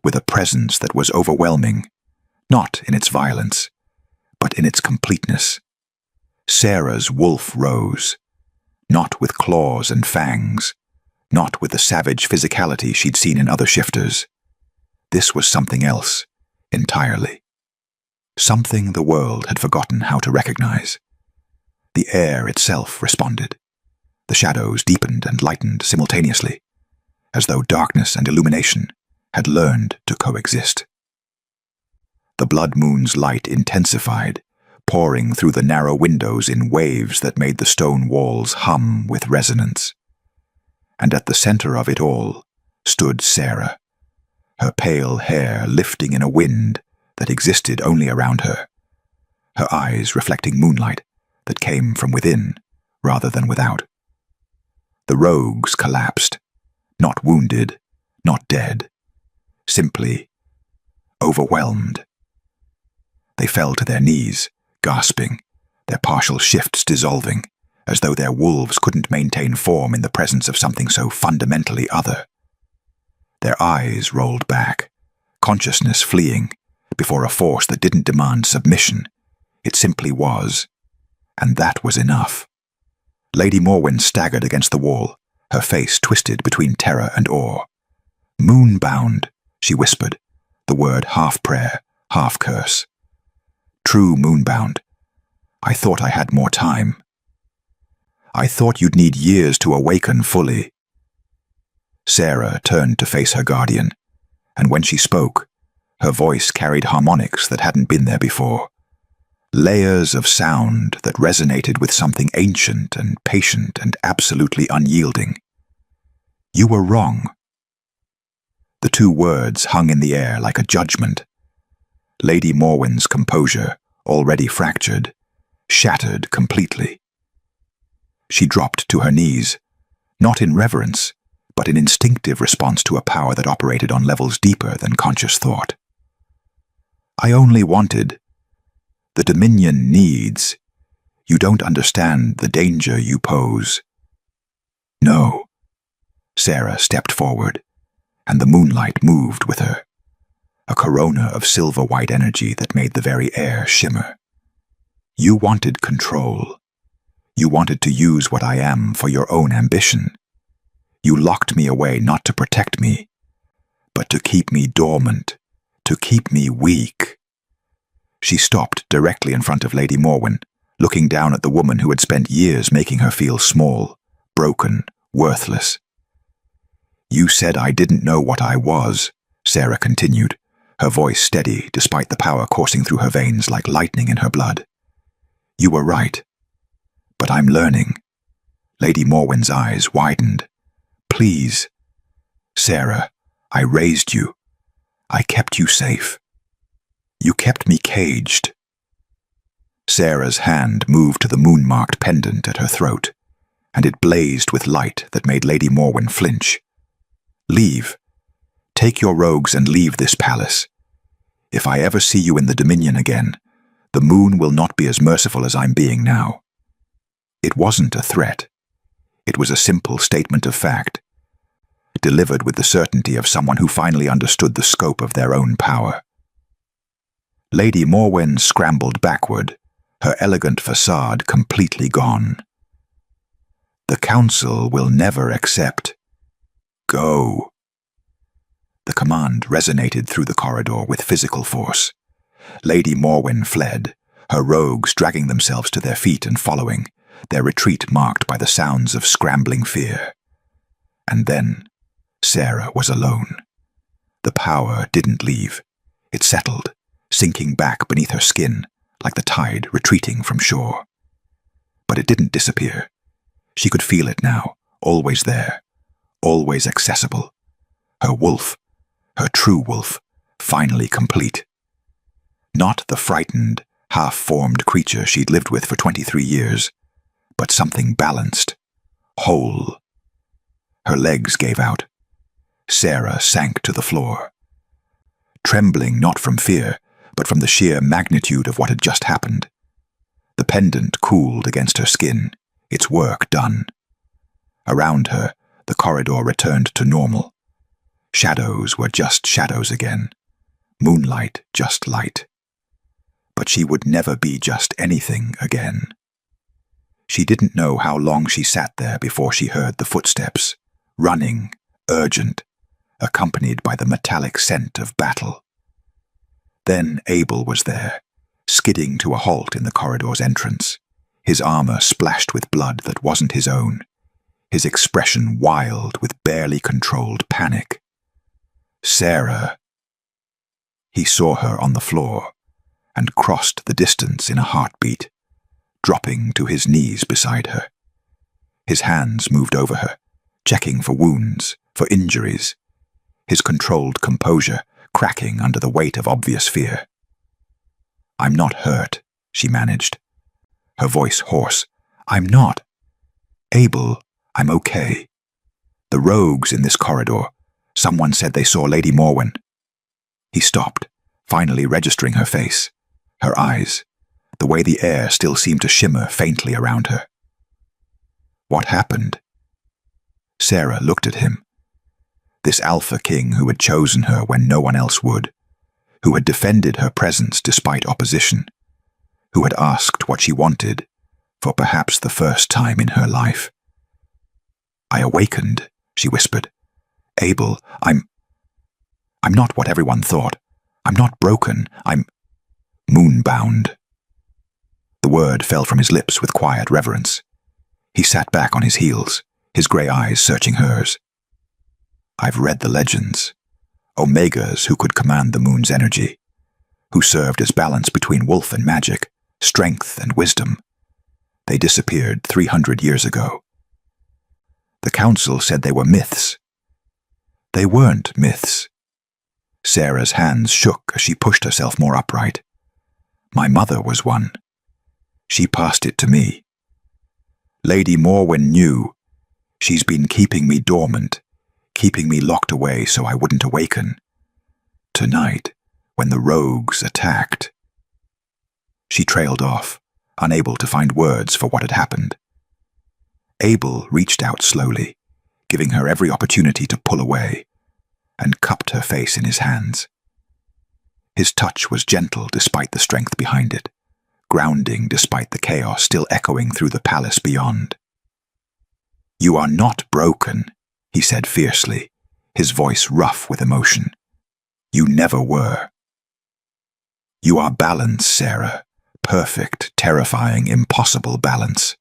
[SPEAKER 1] with a presence that was overwhelming, not in its violence, but in its completeness. Sarah's wolf rose, not with claws and fangs, not with the savage physicality she'd seen in other shifters. This was something else, entirely. Something the world had forgotten how to recognize. The air itself responded. The shadows deepened and lightened simultaneously, as though darkness and illumination had learned to coexist. The blood moon's light intensified, pouring through the narrow windows in waves that made the stone walls hum with resonance. And at the center of it all stood Sarah, her pale hair lifting in a wind that existed only around her, her eyes reflecting moonlight that came from within rather than without. The rogues collapsed, not wounded, not dead, simply overwhelmed. They fell to their knees, gasping, their partial shifts dissolving, as though their wolves couldn't maintain form in the presence of something so fundamentally other. Their eyes rolled back, consciousness fleeing, before a force that didn't demand submission. It simply was, and that was enough. Lady Morwen staggered against the wall, her face twisted between terror and awe. "Moonbound," she whispered, the word half prayer, half curse. "True moonbound. I thought I had more time. I thought you'd need years to awaken fully." Sarah turned to face her guardian, and when she spoke, her voice carried harmonics that hadn't been there before. Layers of sound that resonated with something ancient and patient and absolutely unyielding. "You were wrong." The two words hung in the air like a judgment. Lady Morwen's composure, already fractured, shattered completely. She dropped to her knees, not in reverence, but in instinctive response to a power that operated on levels deeper than conscious thought. "I only wanted. The Dominion needs. You don't understand the danger you pose." "No." Sarah stepped forward, and the moonlight moved with her, a corona of silver-white energy that made the very air shimmer. "You wanted control. You wanted to use what I am for your own ambition. You locked me away not to protect me, but to keep me dormant, to keep me weak." She stopped directly in front of Lady Morwen, looking down at the woman who had spent years making her feel small, broken, worthless. "You said I didn't know what I was," Sarah continued, her voice steady despite the power coursing through her veins like lightning in her blood. "You were right. But I'm learning." Lady Morwen's eyes widened. "Please. Sarah, I raised you. I kept you safe. You kept me caged." Sarah's hand moved to the moon-marked pendant at her throat, and it blazed with light that made Lady Morwen flinch. "Leave. Take your rogues and leave this palace. If I ever see you in the Dominion again, the moon will not be as merciful as I'm being now." It wasn't a threat. It was a simple statement of fact, delivered with the certainty of someone who finally understood the scope of their own power. Lady Morwen scrambled backward, her elegant facade completely gone. "The Council will never accept. Go." The command resonated through the corridor with physical force. Lady Morwen fled, her rogues dragging themselves to their feet and following, their retreat marked by the sounds of scrambling fear. And then Sarah was alone. The power didn't leave. It settled, sinking back beneath her skin like the tide retreating from shore. But it didn't disappear. She could feel it now, always there, always accessible. Her wolf, her true wolf, finally complete. Not the frightened, half-formed creature she'd lived with for 23 years, but something balanced, whole. Her legs gave out. Sarah sank to the floor. Trembling not from fear, but from the sheer magnitude of what had just happened. The pendant cooled against her skin, its work done. Around her, the corridor returned to normal. Shadows were just shadows again. Moonlight just light. But she would never be just anything again. She didn't know how long she sat there before she heard the footsteps, running, urgent, accompanied by the metallic scent of battle. Then Abel was there, skidding to a halt in the corridor's entrance, his armor splashed with blood that wasn't his own, his expression wild with barely controlled panic. Sarah. He saw her on the floor and crossed the distance in a heartbeat, dropping to his knees beside her. His hands moved over her, checking for wounds, for injuries, his controlled composure cracking under the weight of obvious fear. "I'm not hurt," she managed, her voice hoarse. "I'm not. Abel, I'm okay. The rogues in this corridor, someone said they saw Lady Morwen." He stopped, finally registering her face, her eyes, the way the air still seemed to shimmer faintly around her. What happened? Sarah looked at him. This Alpha King who had chosen her when no one else would, who had defended her presence despite opposition, who had asked what she wanted for perhaps the first time in her life. "I awakened," she whispered. "Abel, I'm not what everyone thought. I'm not broken. I'm moonbound." The word fell from his lips with quiet reverence. He sat back on his heels, his grey eyes searching hers. "I've read the legends. Omegas who could command the moon's energy, who served as balance between wolf and magic, strength and wisdom. They disappeared 300 years ago. The council said they were myths. They weren't myths." Sarah's hands shook as she pushed herself more upright. "My mother was one. She passed it to me. Lady Morwen knew. She's been keeping me dormant, keeping me locked away so I wouldn't awaken. Tonight, when the rogues attacked." She trailed off, unable to find words for what had happened. Abel reached out slowly, giving her every opportunity to pull away, and cupped her face in his hands. His touch was gentle despite the strength behind it, grounding despite the chaos still echoing through the palace beyond. "You are not broken," he said fiercely, his voice rough with emotion. "You never were. You are balance, Sarah. Perfect, terrifying, impossible balance."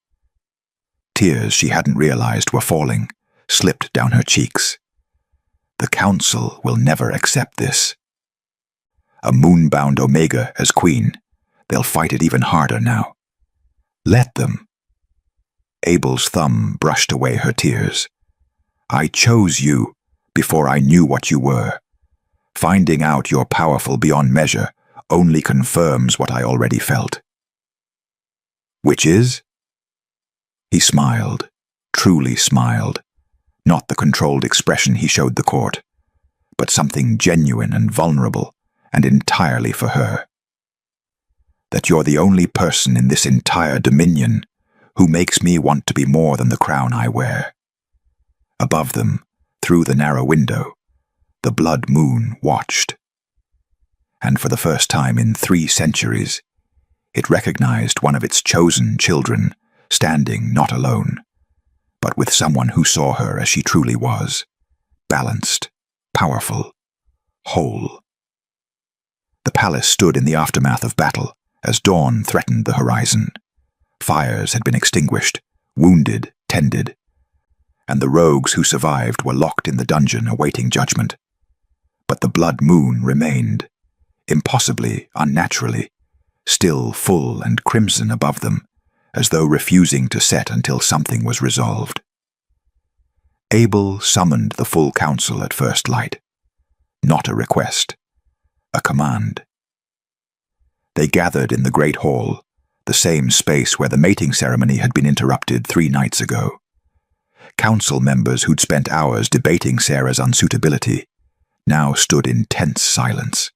[SPEAKER 1] Tears she hadn't realized were falling, slipped down her cheeks. "The council will never accept this. A moonbound Omega as queen. They'll fight it even harder now. Let them." Abel's thumb brushed away her tears. "I chose you before I knew what you were. Finding out you're powerful beyond measure only confirms what I already felt." "Which is?" He smiled, truly smiled, not the controlled expression he showed the court, but something genuine and vulnerable and entirely for her. "That you're the only person in this entire dominion who makes me want to be more than the crown I wear." Above them, through the narrow window, the blood moon watched. And for the first time in 3 centuries, it recognized one of its chosen children standing not alone, but with someone who saw her as she truly was, balanced, powerful, whole. The palace stood in the aftermath of battle as dawn threatened the horizon. Fires had been extinguished, wounded tended, and the rogues who survived were locked in the dungeon awaiting judgment. But the blood moon remained, impossibly, unnaturally, still full and crimson above them, as though refusing to set until something was resolved. Abel summoned the full council at first light. Not a request, a command. They gathered in the great hall, the same space where the mating ceremony had been interrupted 3 nights ago. Council members who'd spent hours debating Sarah's unsuitability now stood in tense silence,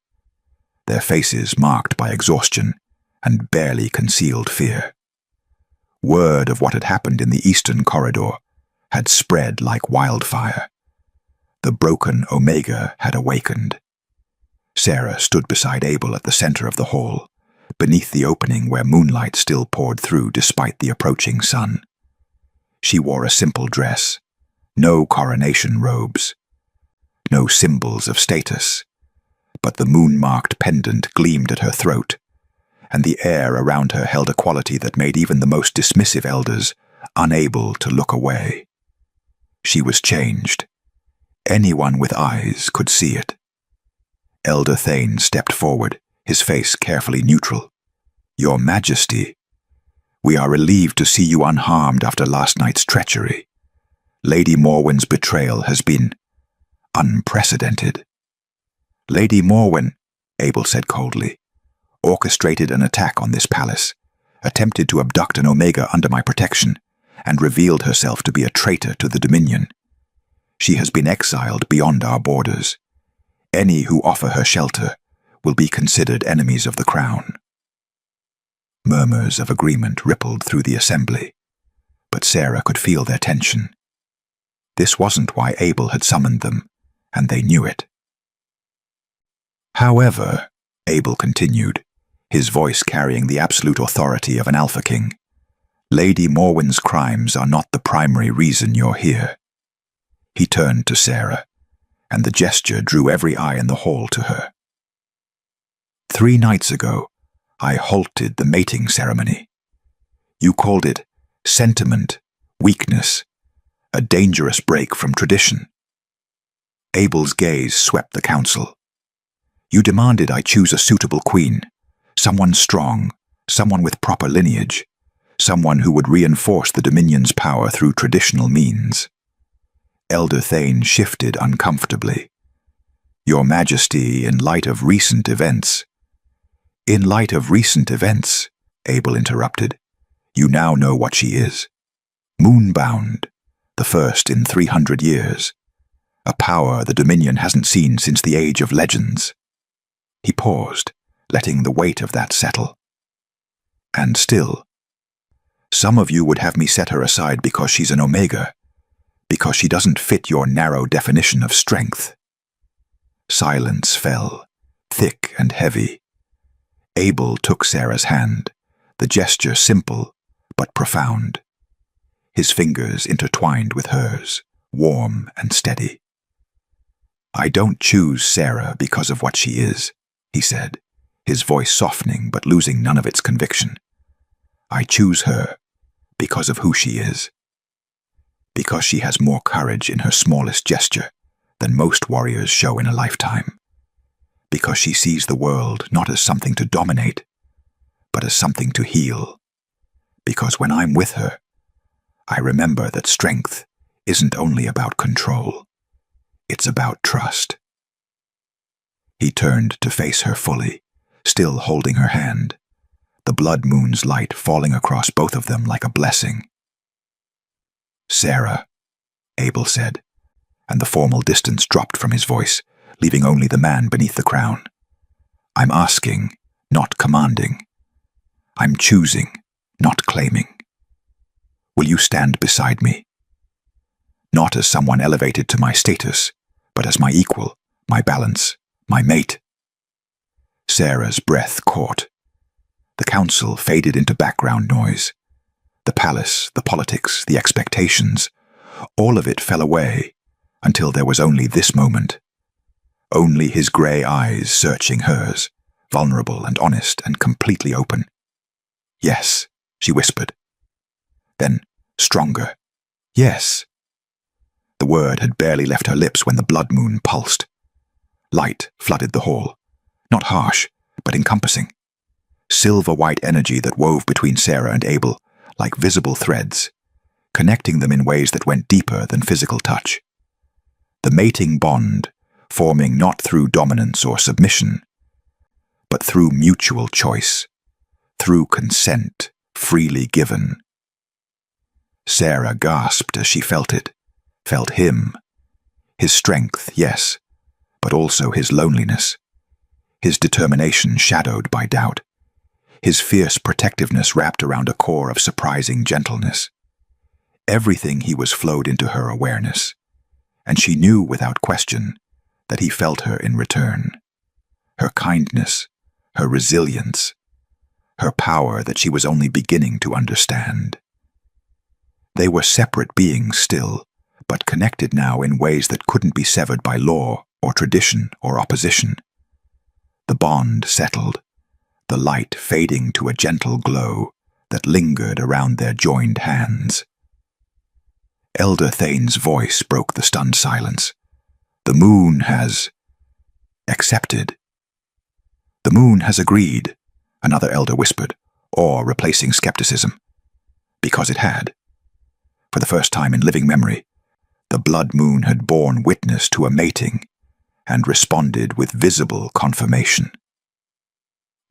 [SPEAKER 1] their faces marked by exhaustion and barely concealed fear. Word of what had happened in the eastern corridor had spread like wildfire. The broken Omega had awakened. Sarah stood beside Abel at the center of the hall, beneath the opening where moonlight still poured through despite the approaching sun. She wore a simple dress, no coronation robes, no symbols of status, but the moon-marked pendant gleamed at her throat, and the air around her held a quality that made even the most dismissive elders unable to look away. She was changed. Anyone with eyes could see it. Elder Thane stepped forward, his face carefully neutral. "Your Majesty, we are relieved to see you unharmed after last night's treachery. Lady Morwen's betrayal has been unprecedented." "Lady Morwen," Abel said coldly, "orchestrated an attack on this palace, attempted to abduct an Omega under my protection, and revealed herself to be a traitor to the Dominion. She has been exiled beyond our borders. Any who offer her shelter will be considered enemies of the crown." Murmurs of agreement rippled through the assembly, but Sarah could feel their tension. This wasn't why Abel had summoned them, and they knew it. "However," Abel continued, his voice carrying the absolute authority of an Alpha King, "Lady Morwen's crimes are not the primary reason you're here." He turned to Sarah, and the gesture drew every eye in the hall to her. 3 nights ago, I halted the mating ceremony. You called it sentiment, weakness, a dangerous break from tradition. Abel's gaze swept the council. You demanded I choose a suitable queen, someone strong, someone with proper lineage, someone who would reinforce the Dominion's power through traditional means. Elder Thane shifted uncomfortably. Your Majesty, in light of recent events. In light of recent events, Abel interrupted, you now know what she is. Moonbound, the first in 300 years. A power the Dominion hasn't seen since the Age of Legends. He paused, letting the weight of that settle. And still, some of you would have me set her aside because she's an Omega, because she doesn't fit your narrow definition of strength. Silence fell, thick and heavy. Abel took Sarah's hand, the gesture simple but profound. His fingers intertwined with hers, warm and steady. I don't choose Sarah because of what she is, he said, his voice softening but losing none of its conviction. I choose her because of who she is. Because she has more courage in her smallest gesture than most warriors show in a lifetime. Because she sees the world not as something to dominate, but as something to heal. Because when I'm with her, I remember that strength isn't only about control. It's about trust. He turned to face her fully, still holding her hand, the blood moon's light falling across both of them like a blessing. Sarah, Abel said, and the formal distance dropped from his voice, leaving only the man beneath the crown. I'm asking, not commanding. I'm choosing, not claiming. Will you stand beside me? Not as someone elevated to my status, but as my equal, my balance, my mate. Sarah's breath caught. The council faded into background noise. The palace, the politics, the expectations, all of it fell away until there was only this moment. Only his grey eyes searching hers, vulnerable and honest and completely open. Yes, she whispered. Then, stronger. Yes. The word had barely left her lips when the blood moon pulsed. Light flooded the hall, not harsh, but encompassing. Silver-white energy that wove between Sarah and Abel like visible threads, connecting them in ways that went deeper than physical touch. The mating bond, forming not through dominance or submission, but through mutual choice, through consent freely given. Sarah gasped as she felt it, felt him. His strength, yes, but also his loneliness. His determination shadowed by doubt. His fierce protectiveness wrapped around a core of surprising gentleness. Everything he was flowed into her awareness, and she knew without question that he felt her in return. Her kindness, her resilience, her power that she was only beginning to understand. They were separate beings still, but connected now in ways that couldn't be severed by law or tradition or opposition. The bond settled, the light fading to a gentle glow that lingered around their joined hands. Elder Thane's voice broke the stunned silence. The moon has accepted. The moon has agreed, another elder whispered, or replacing skepticism. Because it had. For the first time in living memory, the blood moon had borne witness to a mating and responded with visible confirmation.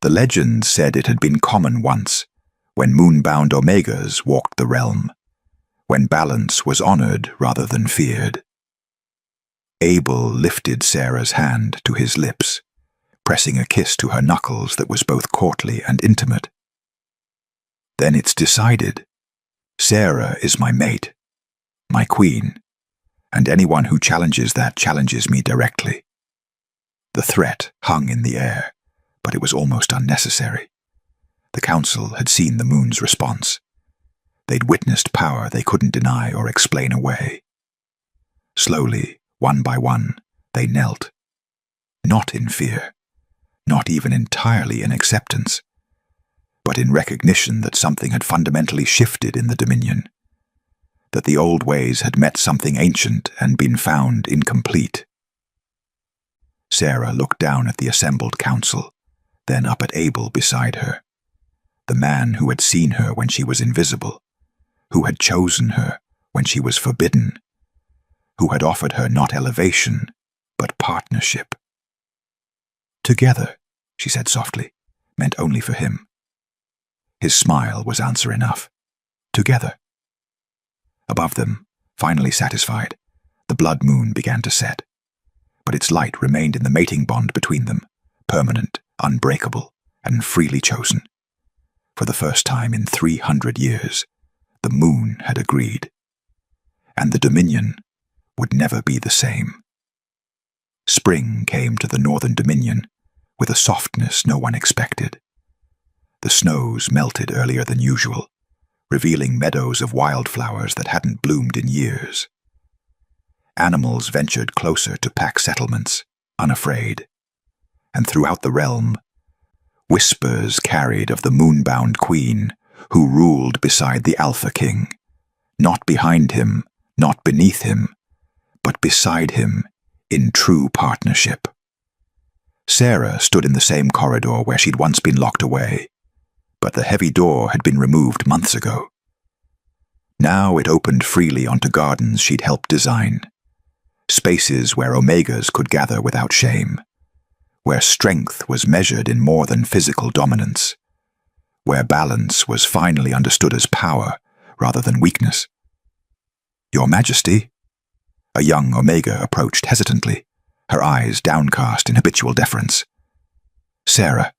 [SPEAKER 1] The legend said it had been common once, when moon-bound omegas walked the realm, when balance was honored rather than feared. Abel lifted Sarah's hand to his lips, pressing a kiss to her knuckles that was both courtly and intimate. Then it's decided. Sarah is my mate, my queen, and anyone who challenges that challenges me directly. The threat hung in the air, but it was almost unnecessary. The council had seen the moon's response. They'd witnessed power they couldn't deny or explain away. Slowly, one by one, they knelt. Not in fear, not even entirely in acceptance, but in recognition that something had fundamentally shifted in the Dominion, that the old ways had met something ancient and been found incomplete. Sarah looked down at the assembled council, then up at Abel beside her, the man who had seen her when she was invisible, who had chosen her when she was forbidden, who had offered her not elevation, but partnership. Together, she said softly, meant only for him. His smile was answer enough. Together. Above them, finally satisfied, the blood moon began to set, but its light remained in the mating bond between them, permanent, unbreakable, and freely chosen. For the first time in 300 years, the moon had agreed, and the Dominion would never be the same. Spring came to the Northern Dominion with a softness no one expected. The snows melted earlier than usual, revealing meadows of wildflowers that hadn't bloomed in years. Animals ventured closer to pack settlements, unafraid, and throughout the realm, whispers carried of the moonbound queen who ruled beside the Alpha King, not behind him, not beneath him, but beside him in true partnership. Sarah stood in the same corridor where she'd once been locked away, but the heavy door had been removed months ago. Now it opened freely onto gardens she'd helped design, spaces where omegas could gather without shame, where strength was measured in more than physical dominance, where balance was finally understood as power rather than weakness. Your Majesty, a young omega approached hesitantly, her eyes downcast in habitual deference. Sarah,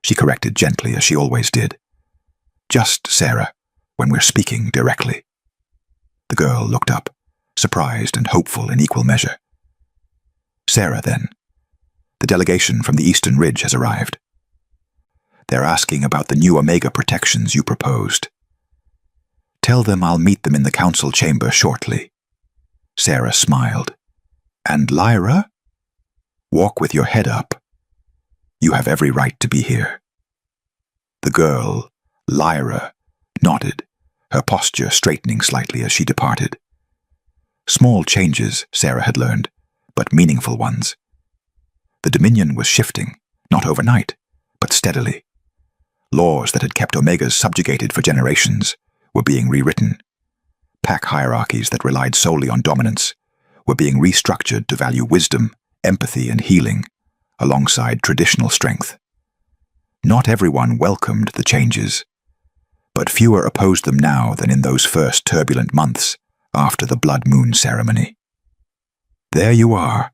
[SPEAKER 1] she corrected gently as she always did. Just Sarah, when we're speaking directly. The girl looked up, surprised and hopeful in equal measure. Sarah, then. The delegation from the Eastern Ridge has arrived. They're asking about the new Omega protections you proposed. Tell them I'll meet them in the council chamber shortly. Sarah smiled. And Lyra? Walk with your head up. You have every right to be here. The girl, Lyra, nodded, her posture straightening slightly as she departed. Small changes, Sarah had learned, but meaningful ones. The Dominion was shifting, not overnight, but steadily. Laws that had kept Omegas subjugated for generations were being rewritten. Pack hierarchies that relied solely on dominance were being restructured to value wisdom, empathy, and healing, alongside traditional strength. Not everyone welcomed the changes, but fewer opposed them now than in those first turbulent months after the blood moon ceremony. "There you are."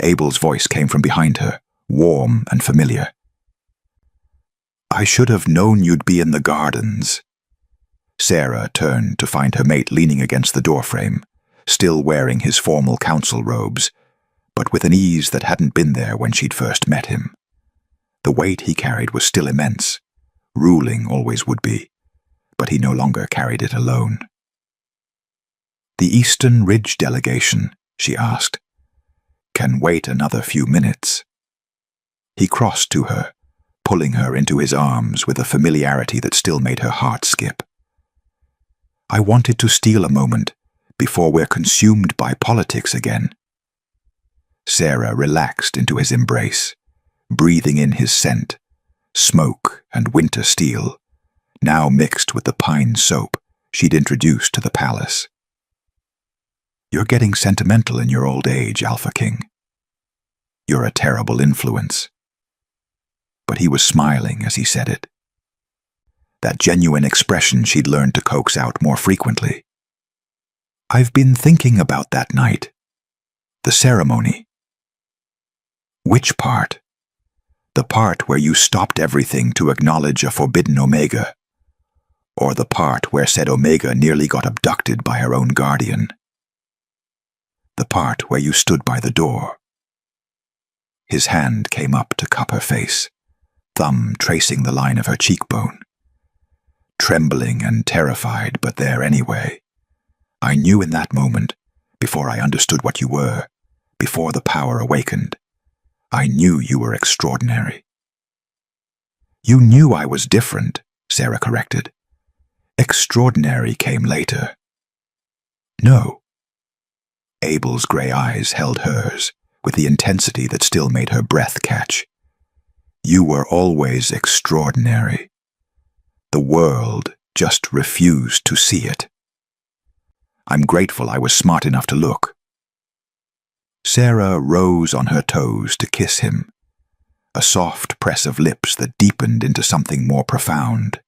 [SPEAKER 1] Abel's voice came from behind her, warm and familiar. "I should have known you'd be in the gardens." Sarah turned to find her mate leaning against the doorframe, still wearing his formal council robes, but with an ease that hadn't been there when she'd first met him. The weight he carried was still immense. Ruling always would be, but he no longer carried it alone. "The Eastern Ridge delegation," she asked, "can wait another few minutes." He crossed to her, pulling her into his arms with a familiarity that still made her heart skip. "I wanted to steal a moment before we're consumed by politics again." Sarah relaxed into his embrace, breathing in his scent, smoke and winter steel, now mixed with the pine soap she'd introduced to the palace. "You're getting sentimental in your old age, Alpha King. You're a terrible influence." But he was smiling as he said it. That genuine expression she'd learned to coax out more frequently. "I've been thinking about that night. The ceremony." "Which part? The part where you stopped everything to acknowledge a forbidden Omega, or the part where said Omega nearly got abducted by her own guardian? The part where you stood by the door." His hand came up to cup her face, thumb tracing the line of her cheekbone. Trembling and terrified, but there anyway. "I knew in that moment, before I understood what you were, before the power awakened, I knew you were extraordinary." "You knew I was different," Sarah corrected. "Extraordinary came later." "No." Abel's gray eyes held hers, with the intensity that still made her breath catch. "You were always extraordinary. The world just refused to see it. I'm grateful I was smart enough to look." Sarah rose on her toes to kiss him, a soft press of lips that deepened into something more profound.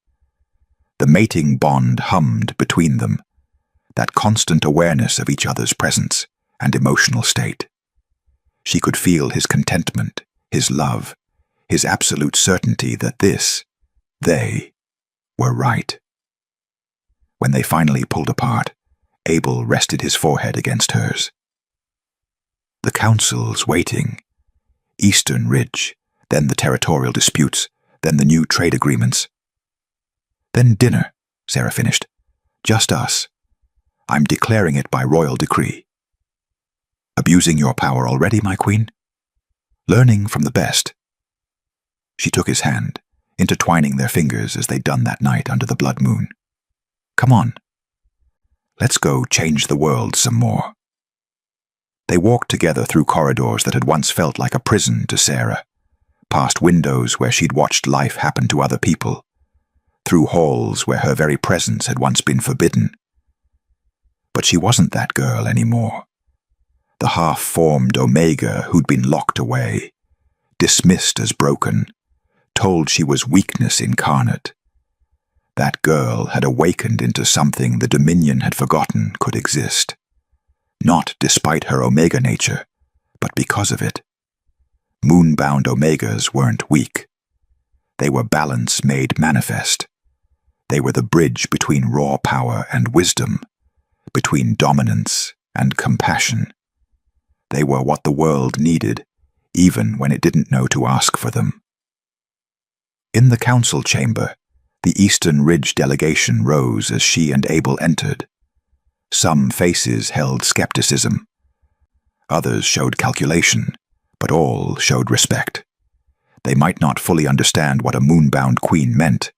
[SPEAKER 1] The mating bond hummed between them, that constant awareness of each other's presence and emotional state. She could feel his contentment, his love, his absolute certainty that they were right. When they finally pulled apart, Abel rested his forehead against hers. "The council's waiting. Eastern Ridge, then the territorial disputes, then the new trade agreements. Then dinner," Sarah finished. "Just us. I'm declaring it by royal decree." "Abusing your power already, my queen?" "Learning from the best." She took his hand, intertwining their fingers as they'd done that night under the blood moon. "Come on. Let's go change the world some more." They walked together through corridors that had once felt like a prison to Sarah, past windows where she'd watched life happen to other people, through halls where her very presence had once been forbidden. But she wasn't that girl anymore. The half-formed Omega who'd been locked away, dismissed as broken, told she was weakness incarnate. That girl had awakened into something the Dominion had forgotten could exist. Not despite her Omega nature, but because of it. Moonbound Omegas weren't weak. They were balance made manifest. They were the bridge between raw power and wisdom, between dominance and compassion. They were what the world needed, even when it didn't know to ask for them. In the council chamber, the Eastern Ridge delegation rose as she and Abel entered. Some faces held skepticism. Others showed calculation, but all showed respect. They might not fully understand what a moonbound queen meant,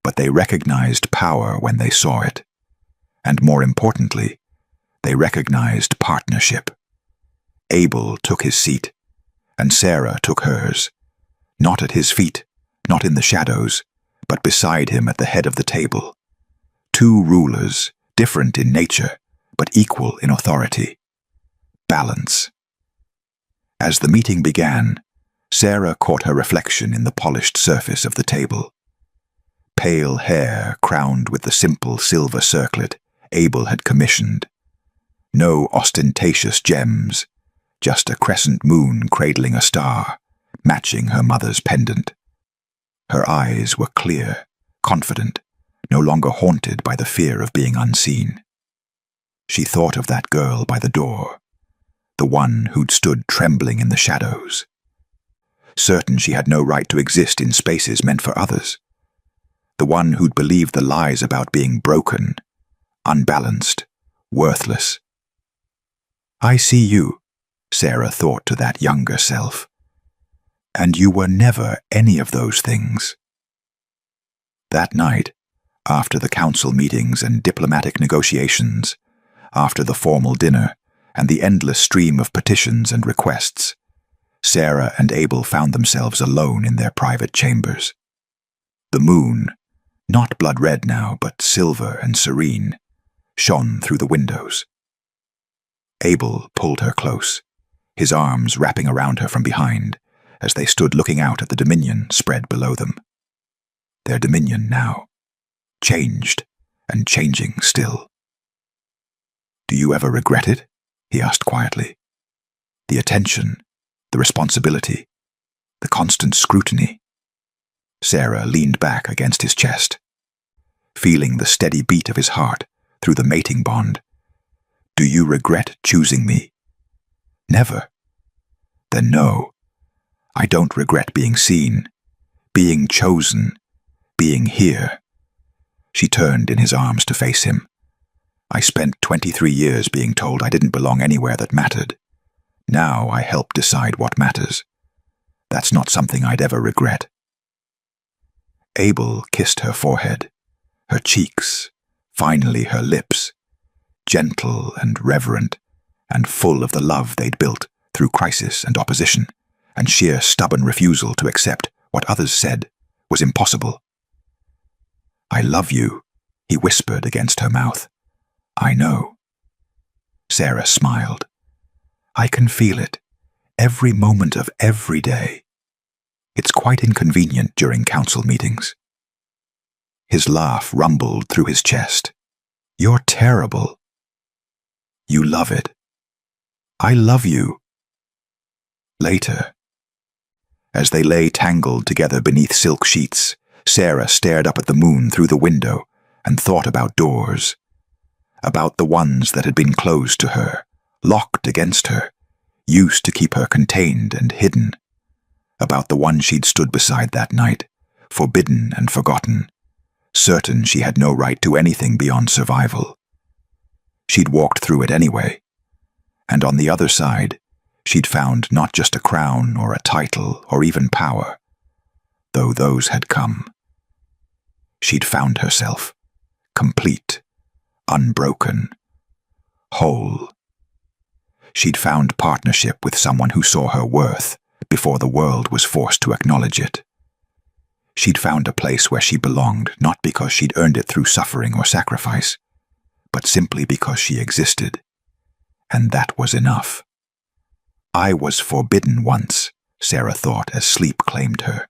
[SPEAKER 1] but they recognized power when they saw it. And more importantly, They recognized partnership. Abel took his seat, and Sarah took hers, not at his feet, not in the shadows, but beside him at the head of the table. Two rulers, different in nature, but equal in authority. Balance. As the meeting began, Sarah caught her reflection in the polished surface of the table. Pale hair crowned with the simple silver circlet Abel had commissioned. No ostentatious gems, just a crescent moon cradling a star, matching her mother's pendant. Her eyes were clear, confident, no longer haunted by the fear of being unseen. She thought of that girl by the door, the one who'd stood trembling in the shadows, certain she had no right to exist in spaces meant for others, the one who'd believed the lies about being broken, unbalanced, worthless. "I see you," Sarah thought to that younger self. "And you were never any of those things." That night, after the council meetings and diplomatic negotiations, after the formal dinner and the endless stream of petitions and requests, Sarah and Abel found themselves alone in their private chambers. The moon, not blood red now, but silver and serene, shone through the windows. Abel pulled her close, his arms wrapping around her from behind, as they stood looking out at the dominion spread below them. Their dominion now, changed and changing still. "Do you ever regret it?" he asked quietly. "The attention, the responsibility, the constant scrutiny." Sarah leaned back against his chest, feeling the steady beat of his heart through the mating bond. "Do you regret choosing me?" "Never." "Then no. I don't regret being seen, being chosen, being here." She turned in his arms to face him. "I spent 23 years being told I didn't belong anywhere that mattered. Now I help decide what matters. That's not something I'd ever regret." Abel kissed her forehead, her cheeks, finally her lips, gentle and reverent, and full of the love they'd built through crisis and opposition, and sheer stubborn refusal to accept what others said was impossible. "I love you," he whispered against her mouth. "I know." Sarah smiled. "I can feel it, every moment of every day. It's quite inconvenient during council meetings." His laugh rumbled through his chest. "You're terrible." "You love it." "I love you." Later, as they lay tangled together beneath silk sheets, Sarah stared up at the moon through the window and thought about doors, about the ones that had been closed to her, locked against her, used to keep her contained and hidden, about the one she'd stood beside that night, forbidden and forgotten, certain she had no right to anything beyond survival. She'd walked through it anyway, and on the other side, she'd found not just a crown or a title or even power, though those had come. She'd found herself, complete, unbroken, whole. She'd found partnership with someone who saw her worth before the world was forced to acknowledge it. She'd found a place where she belonged, not because she'd earned it through suffering or sacrifice, but simply because she existed. And that was enough. I was forbidden once, Sarah thought as sleep claimed her.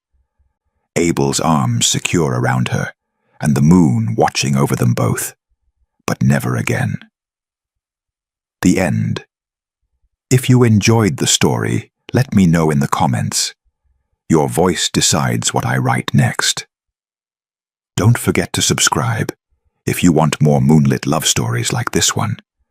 [SPEAKER 1] Abel's arms secure around her, and the moon watching over them both, but never again. The end. If you enjoyed the story, let me know in the comments. Your voice decides what I write next. Don't forget to subscribe if you want more moonlit love stories like this one.